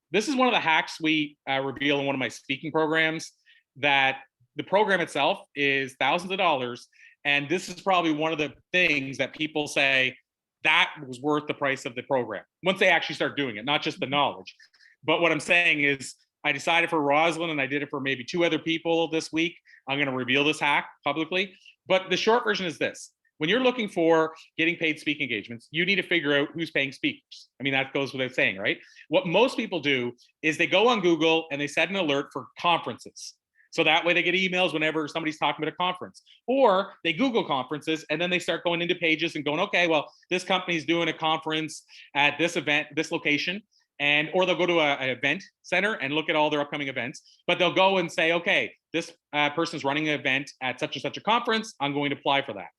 This is one of the hacks we reveal in one of my speaking programs, that the program itself is thousands of dollars. And this is probably one of the things that people say that was worth the price of the program once they actually start doing it, not just the knowledge. But what I'm saying is, I decided for Rosalyn, and I did it for maybe 2 other people this week. I'm going to reveal this hack publicly. But the short version is this. When you're looking for getting paid speaking engagements, you need to figure out who's paying speakers. That goes without saying, right? What most people do is they go on Google and they set an alert for conferences. So that way they get emails whenever somebody's talking about a conference. Or they Google conferences, and then they start going into pages and going, okay, well, this company's doing a conference at this event, this location. Or they'll go to an event center and look at all their upcoming events. But they'll go and say, okay, this person's running an event at such and such a conference. I'm going to apply for that.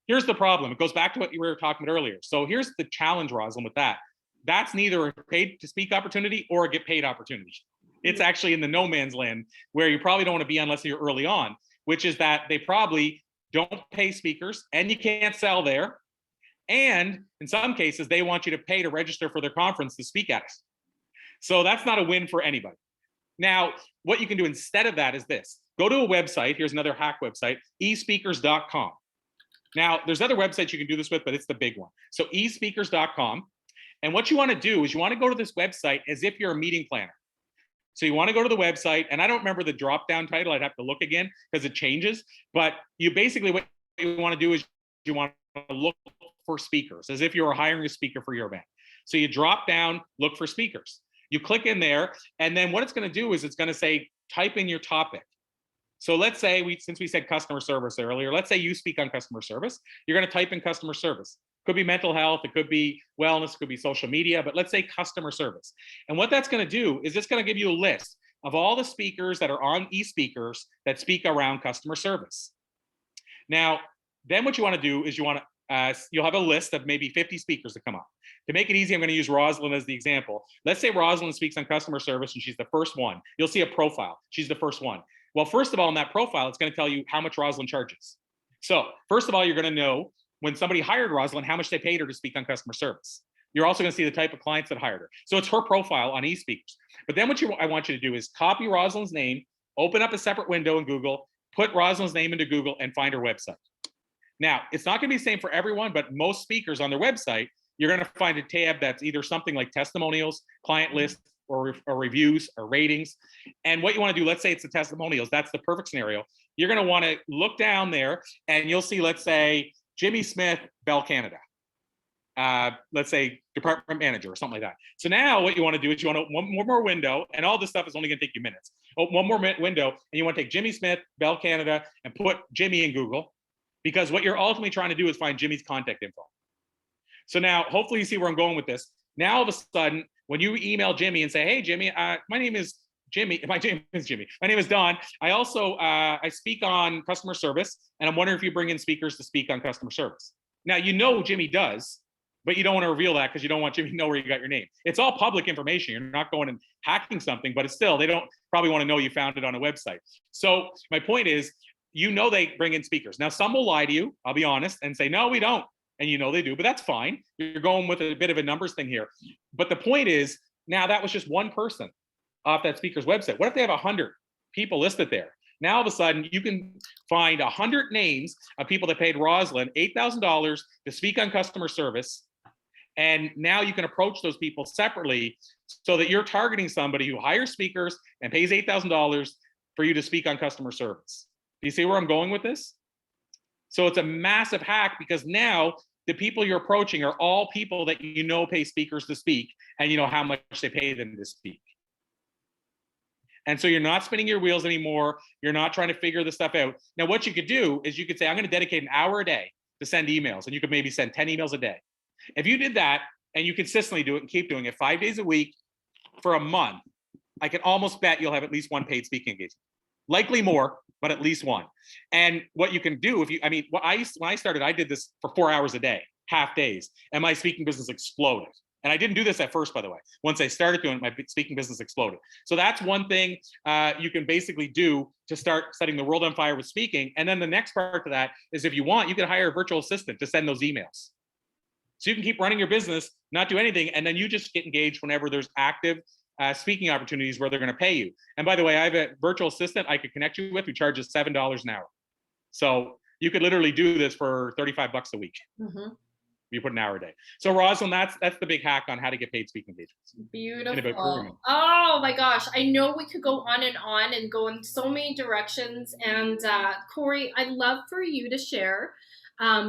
Here's the problem. It goes back to what you were talking about earlier. So here's the challenge, Rosalyn, with that. That's neither a paid to speak opportunity or a get paid opportunity. It's actually in the no man's land, where you probably don't want to be unless you're early on, which is that they probably don't pay speakers, and you can't sell there. And in some cases, they want you to pay to register for their conference to speak at it. So that's not a win for anybody. Now, what you can do instead of that is this. go to a website. Here's another hack website, espeakers.com. Now, there's other websites you can do this with, but it's the big one. So espeakers.com. And what you want to do is you want to go to this website as if you're a meeting planner. So you want to go to the website, and I don't remember the drop-down title. I'd have to look again because it changes. But you basically, what you want to do is you want to look for speakers as if you were hiring a speaker for your event. So you drop down, look for speakers. You click in there, and then what it's going to do is it's going to say, type in your topic. So let's say, since we said customer service earlier, let's say you speak on customer service. You're going to type in customer service. Could be mental health, it could be wellness, it could be social media, but let's say customer service. And what that's going to do is it's going to give you a list of all the speakers that are on eSpeakers that speak around customer service. Now, then what you want to do is you'll have a list of maybe 50 speakers that come up. To make it easy, I'm going to use Rosalyn as the example. Let's say Rosalyn speaks on customer service and she's the first one. You'll see a profile. She's the first one. Well, first of all, in that profile, it's going to tell you how much Rosalyn charges. So first of all, you're going to know when somebody hired Rosalyn, how much they paid her to speak on customer service. You're also going to see the type of clients that hired her. So it's her profile on eSpeakers. But then I want you to do is copy Rosalyn's name, open up a separate window in Google, put Rosalyn's name into Google, and find her website. Now, it's not going to be the same for everyone, but most speakers on their website, you're going to find a tab that's either something like testimonials, client lists, or reviews or ratings. And what you want to do, let's say it's the testimonials, that's the perfect scenario. You're going to want to look down there and you'll see, let's say, Jimmy Smith, Bell Canada. Let's say department manager or something like that. So now what you want to do is you want to one more window, and all this stuff is only going to take you minutes. One more window, and you want to take Jimmy Smith, Bell Canada, and put Jimmy in Google, because what you're ultimately trying to do is find Jimmy's contact info. So now, hopefully you see where I'm going with this. Now, all of a sudden, when you email Jimmy and say, hey, Jimmy, my name is Jimmy. My name is Don. I also, I speak on customer service, and I'm wondering if you bring in speakers to speak on customer service. Now, you know Jimmy does, but you don't want to reveal that because you don't want Jimmy to know where you got your name. It's all public information. You're not going and hacking something, but it's still, they don't probably want to know you found it on a website. So my point is, you know they bring in speakers. Now, some will lie to you, I'll be honest, and say, no, we don't. And you know they do, but that's fine. You're going with a bit of a numbers thing here. But the point is, now that was just one person off that speaker's website. What if they have 100 people listed there? Now, all of a sudden, you can find 100 names of people that paid Rosalyn $8,000 to speak on customer service. And now you can approach those people separately so that you're targeting somebody who hires speakers and pays $8,000 for you to speak on customer service. Do you see where I'm going with this? So it's a massive hack, because now the people you're approaching are all people that you know pay speakers to speak, and you know how much they pay them to speak. And so you're not spinning your wheels anymore. You're not trying to figure this stuff out. Now, what you could do is you could say, I'm going to dedicate an hour a day to send emails, and you could maybe send 10 emails a day. If you did that and you consistently do it and keep doing it 5 days a week for a month, I can almost bet you'll have at least one paid speaking engagement. Likely more, but at least one. And what you can do, when I started, I did this for 4 hours a day, half days, and my speaking business exploded. And I didn't do this at first, by the way. Once I started doing it, my speaking business exploded. So that's one thing you can basically do to start setting the world on fire with speaking. And then the next part to that is, if you want, you can hire a virtual assistant to send those emails. So you can keep running your business, not do anything, and then you just get engaged whenever there's active speaking opportunities where they're going to pay you. And by the way, I have a virtual assistant I could connect you with who charges $7 an hour. So you could literally do this for $35 a week. Mm-hmm. You put an hour a day. So Rosalyn, that's the big hack on how to get paid speaking engagements. Beautiful. Oh my gosh. I know we could go on and go in so many directions. And Corey, I'd love for you to share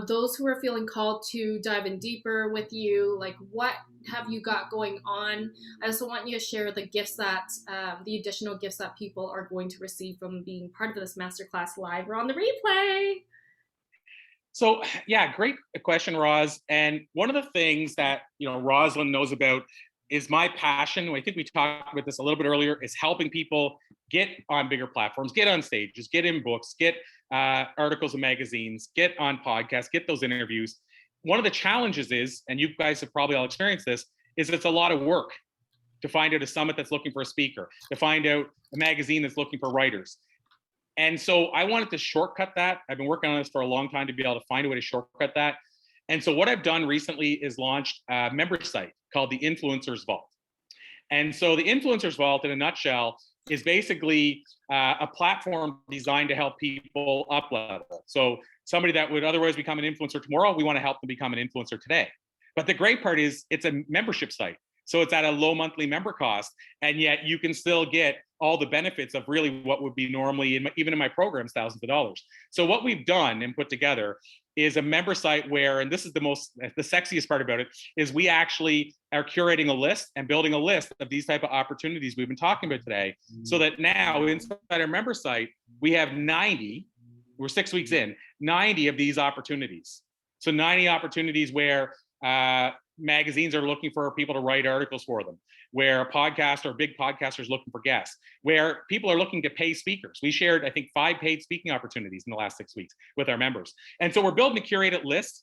those who are feeling called to dive in deeper with you, like what have you got going on? I also want you to share the gifts that, the additional gifts that people are going to receive from being part of this masterclass live or on the replay. So yeah, great question, Roz. And one of the things that, Rosalyn knows about is my passion. I think we talked about this a little bit earlier, is helping people get on bigger platforms, get on stages, get in books, get articles in magazines, get on podcasts, get those interviews. One of the challenges is, and you guys have probably all experienced this, is it's a lot of work to find out a summit that's looking for a speaker, to find out a magazine that's looking for writers. And so I wanted to shortcut that. I've been working on this for a long time to be able to find a way to shortcut that. And so what I've done recently is launched a member site called the Influencers Vault. And so the Influencers Vault, in a nutshell, is basically a platform designed to help people up level. So somebody that would otherwise become an influencer tomorrow, we want to help them become an influencer today. But the great part is it's a membership site. So it's at a low monthly member cost, and yet you can still get all the benefits of really what would be normally, even in my programs, thousands of dollars. So what we've done and put together is a member site where, and this is the sexiest part about it, is we actually are curating a list and building a list of these type of opportunities we've been talking about today, so that now inside our member site, we have 90, we're 6 weeks in, 90 of these opportunities. So 90 opportunities where magazines are looking for people to write articles for them, where a podcast or big podcasters looking for guests, where people are looking to pay speakers. We shared, I think, 5 paid speaking opportunities in the last 6 weeks with our members. And so we're building a curated list.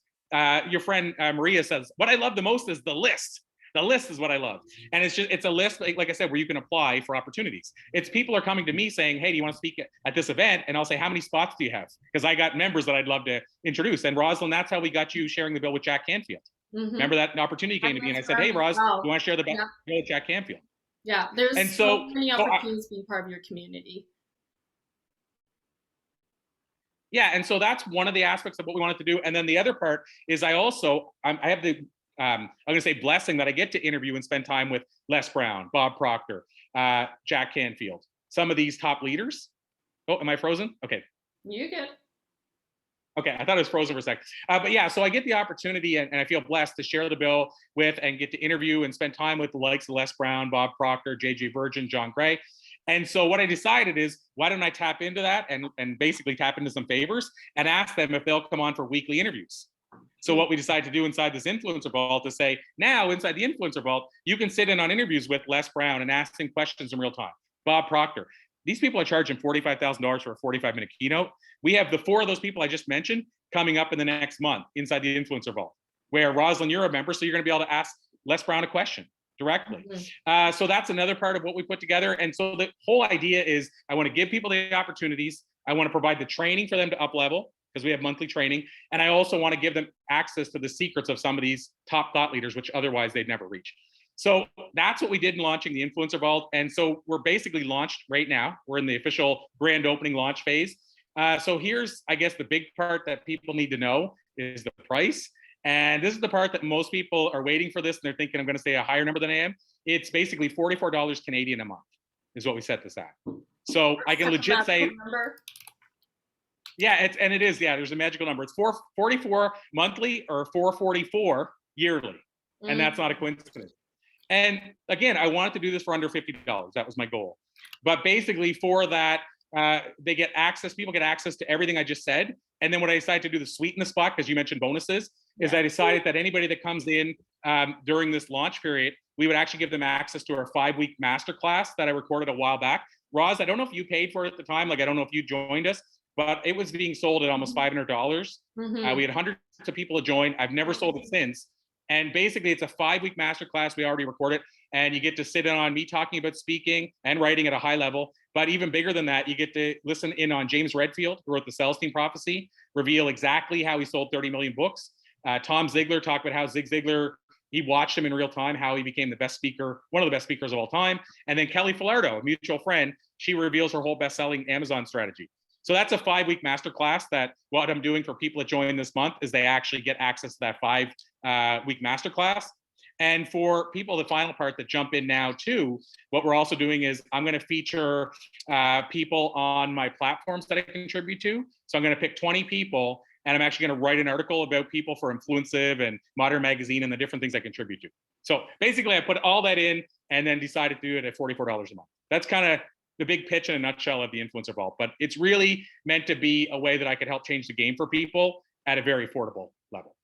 Your friend Maria says, what I love the most is the list. The list is what I love. And it's a list, like I said, where you can apply for opportunities. It's people are coming to me saying, hey, do you want to speak at this event? And I'll say, how many spots do you have? Because I got members that I'd love to introduce. And Rosalyn, that's how we got you sharing the bill with Jack Canfield. Mm-hmm. Remember that an opportunity came to me and I said, hey, Roz, you want to share the bill with Jack Canfield? Yeah, there's so many opportunities being part of your community. Yeah, and so that's one of the aspects of what we wanted to do. And then the other part is I have the I'm going to say blessing that I get to interview and spend time with Les Brown, Bob Proctor, Jack Canfield, some of these top leaders. Oh, am I frozen? Okay. You're good. Okay, I thought it was frozen for a sec. But yeah, so I get the opportunity and I feel blessed to share the bill with and get to interview and spend time with the likes of Les Brown, Bob Proctor, JJ Virgin, John Gray. And so what I decided is, why don't I tap into that and basically tap into some favors and ask them if they'll come on for weekly interviews. So what we decided to do inside this influencer vault is say, now inside the influencer vault, you can sit in on interviews with Les Brown and ask him questions in real time. Bob Proctor. These people are charging $45,000 for a 45-minute keynote. We have the 4 of those people I just mentioned coming up in the next month inside the influencer vault, where Rosalyn, you're a member, so you're going to be able to ask Les Brown a question directly. Mm-hmm. So that's another part of what we put together. And so the whole idea is I want to give people the opportunities. I want to provide the training for them to up level, because we have monthly training. And I also want to give them access to the secrets of some of these top thought leaders, which otherwise they'd never reach. So that's what we did in launching the Influencer Vault. And so we're basically launched right now. We're in the official grand opening launch phase. So here's, I guess, the big part that people need to know is the price. And this is the part that most people are waiting for this. And they're thinking, I'm going to say a higher number than I am. It's basically $44 Canadian a month is what we set this at. So I can legit say, yeah, it is. Yeah, there's a magical number. It's 444 monthly or 444 yearly. And that's not a coincidence. And again, I wanted to do this for under $50. That was my goal. But basically for that, they get access, people get access to everything I just said. And then what I decided to do, the sweet in the spot, because you mentioned bonuses, is I decided that anybody that comes in during this launch period, we would actually give them access to our 5-week masterclass that I recorded a while back. Roz, I don't know if you paid for it at the time. Like, I don't know if you joined us, but it was being sold at almost $500. Mm-hmm. We had hundreds of people to join. I've never sold it since. And basically, it's a 5-week masterclass. We already recorded, and you get to sit in on me talking about speaking and writing at a high level. But even bigger than that, you get to listen in on James Redfield, who wrote the Sales Team Prophecy, reveal exactly how he sold 30 million books. Tom Ziglar talked about how Zig Ziglar, he watched him in real time, how he became the best speaker, one of the best speakers of all time. And then Kelly Filardo, a mutual friend, she reveals her whole best-selling Amazon strategy. So that's a 5-week masterclass that what I'm doing for people that join this month is they actually get access to that 5-week masterclass. And for people, the final part that jump in now too, what we're also doing is I'm going to feature people on my platforms that I contribute to. So I'm going to pick 20 people, and I'm actually going to write an article about people for Influencive and Modern Magazine and the different things I contribute to. So basically, I put all that in and then decided to do it at $44 a month. That's kind of the big pitch in a nutshell of the Influencer Vault. But it's really meant to be a way that I could help change the game for people at a very affordable level.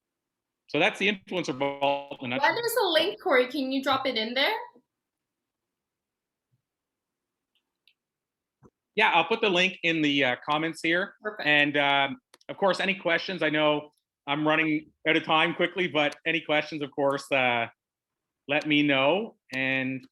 So that's the Influencer Vault in a nutshell. What is the link, Corey? Can you drop it in there? Yeah, I'll put the link in the comments here. Perfect. And of course, any questions, I know I'm running out of time quickly, but any questions, of course, let me know. And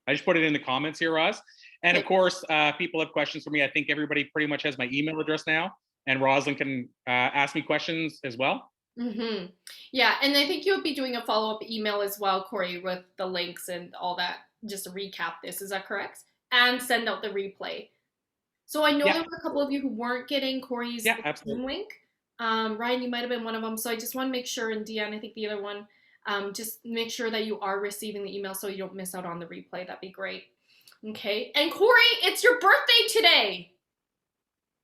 I just put it in the comments here, Roz. And of course, people have questions for me. I think everybody pretty much has my email address now, and Rosalyn can ask me questions as well. Mm-hmm. Yeah, and I think you'll be doing a follow-up email as well, Corey, with the links and all that, just to recap this. Is that correct? and send out the replay. So I know Yeah. there were a couple of you who weren't getting Corey's Yeah, Zoom absolutely. link. Ryan, you might have been one of them. So I just want to make sure, and Deanne, I think the other one, just make sure that you are receiving the email so you don't miss out on the replay. That'd be great. Okay. And Corey, it's your birthday today.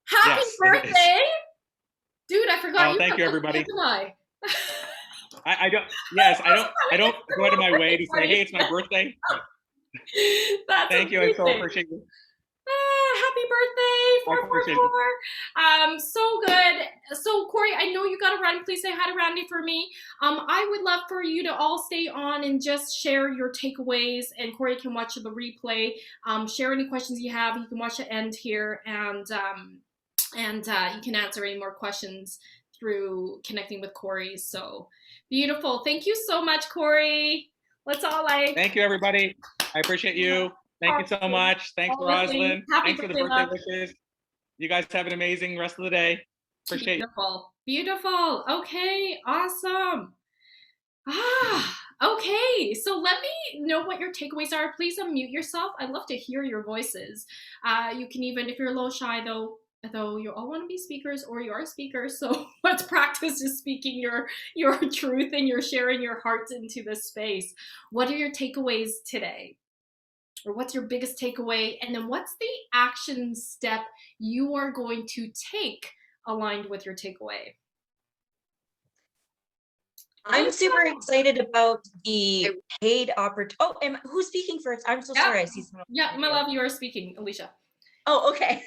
Happy Yes, it is. birthday. Dude, I forgot Oh, you thank have you, birthday, everybody. didn't I? I don't. Yes, I don't go out of my way Birthday to say, party. "Hey, it's my birthday." But That's thank you. I so amazing. appreciate you. Happy birthday, I appreciate you. 444. So good. So Corey, I know you gotta run. Please say hi to Randy for me. I would love for you to all stay on and just share your takeaways, and Corey can watch the replay. Share any questions you have. You can watch the end here, and you can answer any more questions through connecting with Corey. So beautiful. Thank you so much, Corey. Let's all Thank you, everybody. I appreciate you. Thank you so much. Thanks, all the things. Rosalyn. Happy Thanks for the birthday, birthday love. wishes. You guys have an amazing rest of the day. Appreciate you. Beautiful. Beautiful. Okay, awesome. Okay. So let me know what your takeaways are. Please unmute yourself. I'd love to hear your voices. You can even, if you're a little shy though you all want to be speakers or you are speakers, so let's practice just speaking your truth and you're sharing your heart into this space. What are your takeaways today? Or what's your biggest takeaway? And then what's the action step you are going to take aligned with your takeaway? I'm super excited about the paid opportunity. Oh, who's speaking first? I'm so sorry. I see someone. Yeah, my love, you are speaking, Alicia. Oh, okay.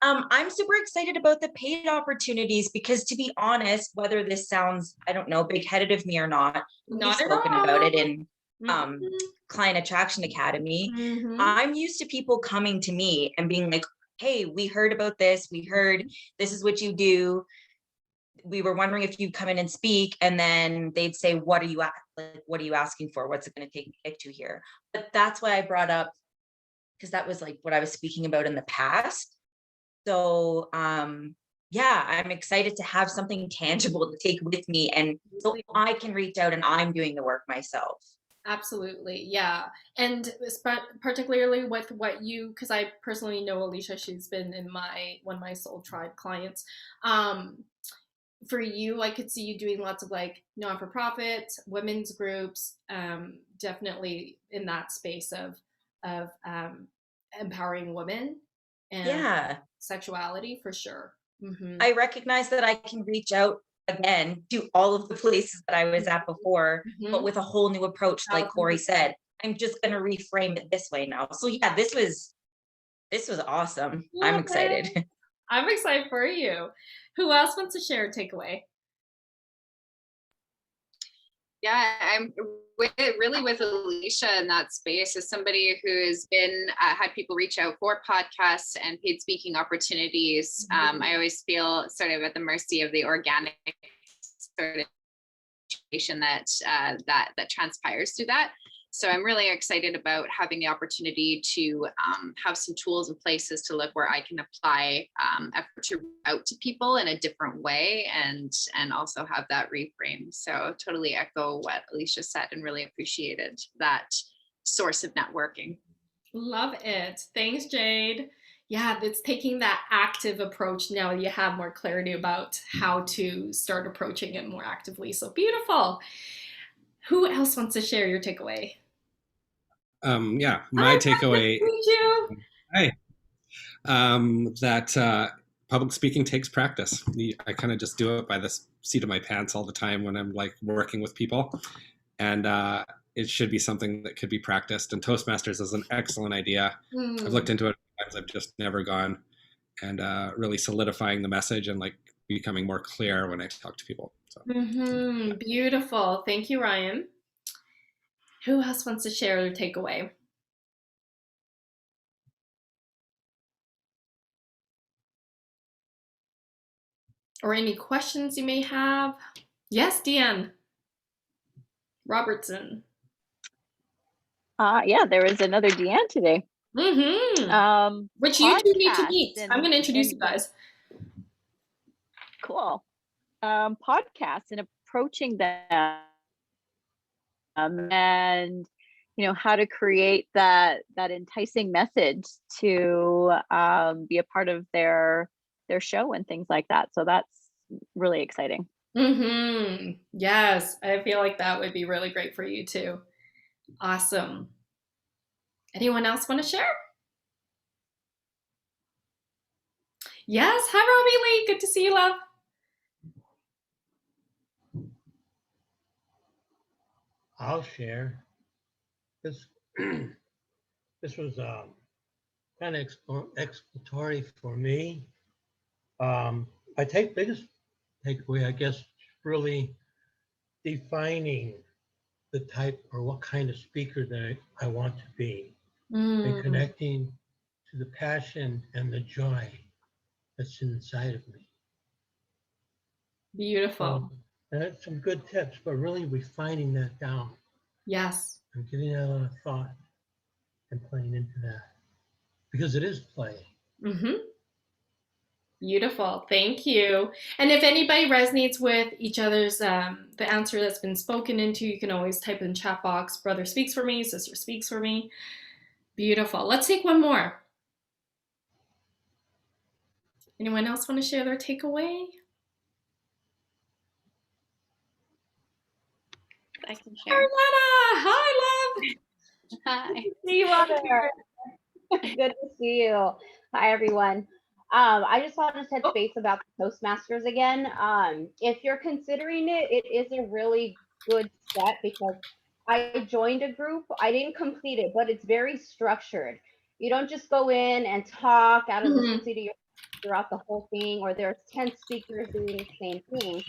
I'm super excited about the paid opportunities because, to be honest, whether this sounds, I don't know, big-headed of me or not, we've spoken about it in Client Attraction Academy. I'm used to people coming to me and being like, hey, we heard about this. We heard this is what you do. We were wondering if you'd come in and speak, and then they'd say, what are you asking for? What's it going to take to get you here? But that's why I brought up, because that was like what I was speaking about in the past. So yeah, I'm excited to have something tangible to take with me, and so I can reach out and I'm doing the work myself. Absolutely, yeah. And particularly with what you, because I personally know Alicia, she's been in one of my Soul Tribe clients. For you, I could see you doing lots of like non-for-profit, women's groups, definitely in that space of empowering women and sexuality for sure. I recognize that I can reach out again to all of the places that I was at before, but with a whole new approach, like Corey said. I'm just going to reframe it this way now. So yeah, this was awesome. I'm excited. I'm excited for you. Who else wants to share a takeaway? Yeah, I'm really with Alicia in that space as somebody who's been had people reach out for podcasts and paid speaking opportunities. I always feel sort of at the mercy of the organic sort of situation that transpires through that. So I'm really excited about having the opportunity to have some tools and places to look where I can apply effort to reach out to people in a different way and also have that reframe. So totally echo what Alicia said and really appreciated that source of networking. Love it. Thanks, Jade. Yeah, it's taking that active approach now. You have more clarity about how to start approaching it more actively. So beautiful. Who else wants to share your takeaway? Yeah, my takeaway. Hi. That public speaking takes practice. I kind of just do it by the seat of my pants all the time when I'm like working with people, and it should be something that could be practiced. And Toastmasters is an excellent idea. I've looked into it times. I've just never gone, and really solidifying the message and like becoming more clear when I talk to people. So. Beautiful. Thank you, Ryan. Who else wants to share their takeaway? Or any questions you may have? Yes, Deanne Robertson. Yeah, there was another Deanne today. Which you two need to meet. I'm going to introduce you guys. Cool. Podcasts and approaching them and how to create that enticing message to be a part of their show and things like that. So that's really exciting. Yes, I feel like that would be really great for you too. Awesome. Anyone else want to share? Yes. Hi, Robbie Lee. Good to see you, love. I'll share. This this was kind of exploratory for me. My biggest takeaway, I guess, is really defining the type or what kind of speaker that I want to be, and connecting to the passion and the joy that's inside of me. Beautiful. And that's some good tips, but really refining that down Yes. and getting a lot of thought and playing into that, because it is play. Beautiful. Thank you. And if anybody resonates with each other's the answer that's been spoken into, you can always type in chat box, brother speaks for me, sister speaks for me. Beautiful. Let's take one more. Anyone else want to share their takeaway? I can share. Arletta! Hi, love. Hi. Good to see you on there. Good to see you. Hi, everyone. I just want to touch base about the Toastmasters again. If you're considering it, it is a really good step because I joined a group. I didn't complete it, but it's very structured. You don't just go in and talk out of the seat of your throughout the whole thing, or there's 10 speakers doing the same thing.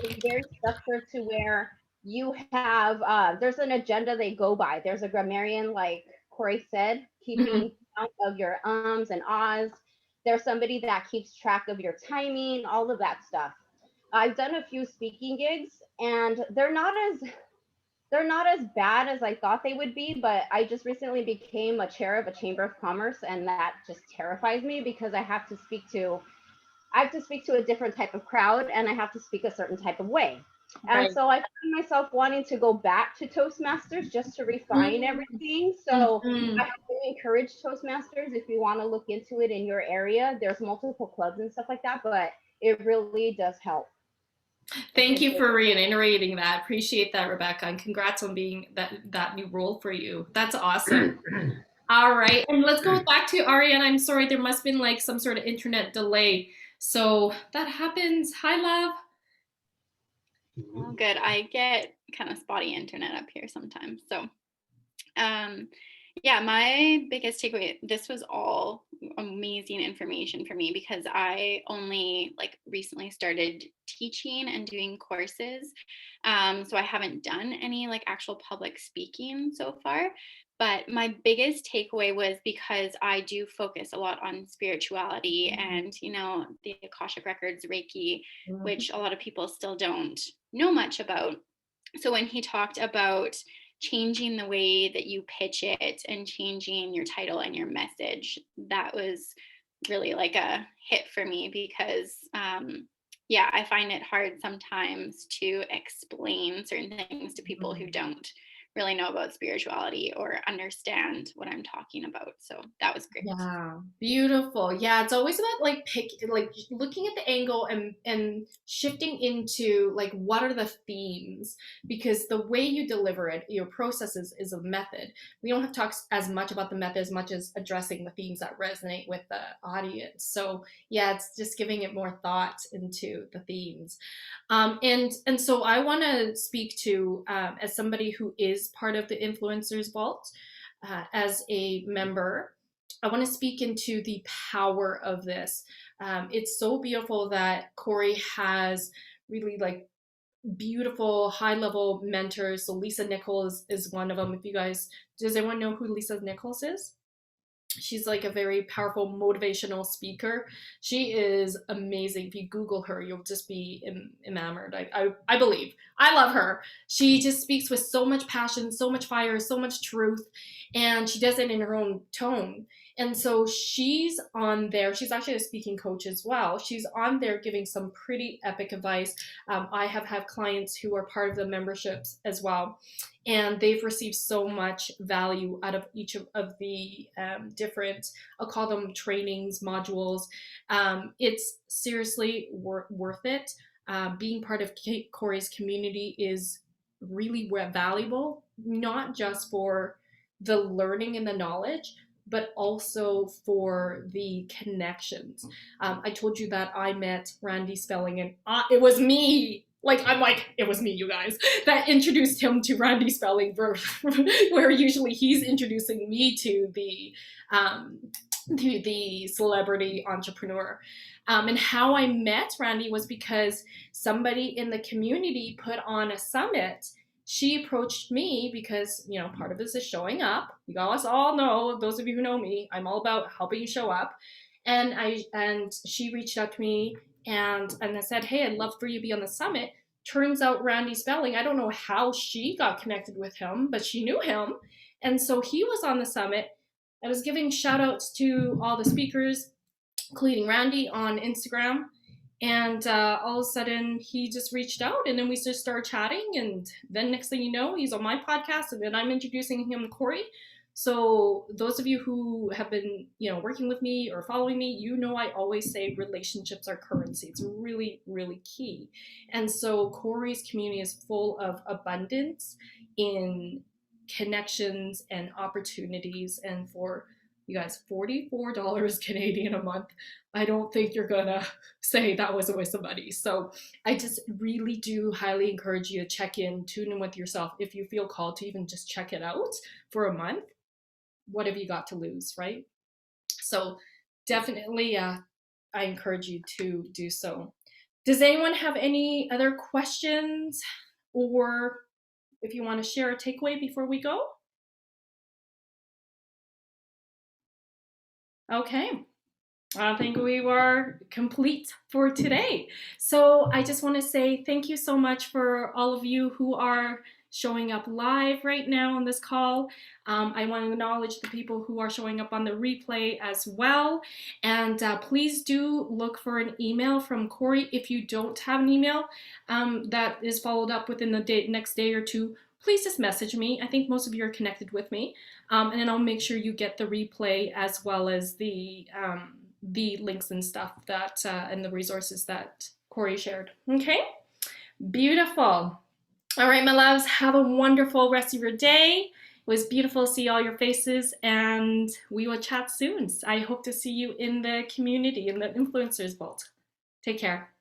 It's very structured to where you have, there's an agenda they go by. There's a grammarian, like Corey said, keeping count of your ums and ahs. There's somebody that keeps track of your timing, all of that stuff. I've done a few speaking gigs, and they're not as bad as I thought they would be, but I just recently became a chair of a chamber of commerce, and that just terrifies me because I have to speak to a different type of crowd, and I have to speak a certain type of way. And so I find myself wanting to go back to Toastmasters just to refine everything. So I highly encourage Toastmasters if you want to look into it in your area. There's multiple clubs and stuff like that, but it really does help. Thank you for reiterating that. Appreciate that, Rebecca, and congrats on being that new role for you. That's awesome. All right, and let's go back to Ariane. I'm sorry, there must have been like some sort of internet delay. So that happens. Hi, love. Oh, good. I get kind of spotty internet up here sometimes. So, yeah, my biggest takeaway, this was all amazing information for me because I only like recently started teaching and doing courses. So I haven't done any like actual public speaking so far. But my biggest takeaway was because I do focus a lot on spirituality and, the Akashic Records, Reiki, which a lot of people still don't know much about. So when he talked about changing the way that you pitch it and changing your title and your message, that was really like a hit for me because, I find it hard sometimes to explain certain things to people who don't really know about spirituality or understand what I'm talking about. So that was great. Yeah, beautiful. Yeah, it's always about like looking at the angle and shifting into like what are the themes, because the way you deliver it, your process is a method. We don't have to talk as much about the method as much as addressing the themes that resonate with the audience. So yeah, it's just giving it more thought into the themes. And so I want to speak to as somebody who is part of the Influencers Vault. As a member, I want to speak into the power of this. It's so beautiful that Corey has really like beautiful high level mentors. So Lisa Nichols is one of them. If you guys, does anyone know who Lisa Nichols is? She's like a very powerful motivational speaker. She is amazing. If you Google her, you'll just be enamored. I believe. I love her. She just speaks with so much passion, so much fire, so much truth, and she does it in her own tone. And so she's on there. She's actually a speaking coach as well. She's on there giving some pretty epic advice. I have had clients who are part of the memberships as well, and they've received so much value out of each of the different, I'll call them trainings, modules. It's seriously worth it. Being part of Corey's community is really valuable, not just for the learning and the knowledge, but also for the connections. I told you that I met Randy Spelling, and it was me. It was me, you guys, that introduced him to Randy Spelling, where usually he's introducing me to the celebrity entrepreneur. And how I met Randy was because somebody in the community put on a summit. She approached me because, part of this is showing up. You guys all know, those of you who know me, I'm all about helping you show up. And she reached out to me and I said, hey, I'd love for you to be on the summit. Turns out Randy Spelling, I don't know how she got connected with him, but she knew him. And so he was on the summit. I was giving shout outs to all the speakers, including Randy on Instagram. And all of a sudden, he just reached out, and then we just started chatting. And then next thing you know, he's on my podcast, and then I'm introducing him to Corey. So those of you who have been, working with me or following me, I always say relationships are currency. It's really, really key. And so Corey's community is full of abundance in connections and opportunities. And for you guys, $44 Canadian a month, I don't think you're gonna say that was a waste of money. So I just really do highly encourage you to check in, tune in with yourself. If you feel called to even just check it out for a month, what have you got to lose, right? So definitely, I encourage you to do so. Does anyone have any other questions, or if you want to share a takeaway before we go? Okay, I think we were complete for today. So I just want to say thank you so much for all of you who are showing up live right now on this call. I want to acknowledge the people who are showing up on the replay as well. And please do look for an email from Corey. If you don't have an email that is followed up within the next day or two, please just message me. I think most of you are connected with me. And then I'll make sure you get the replay as well as the links and stuff that and the resources that Corey shared. Okay, beautiful. All right, my loves, have a wonderful rest of your day. It was beautiful to see all your faces, and we will chat soon. I hope to see you in the community, in the Influencers Vault. Take care.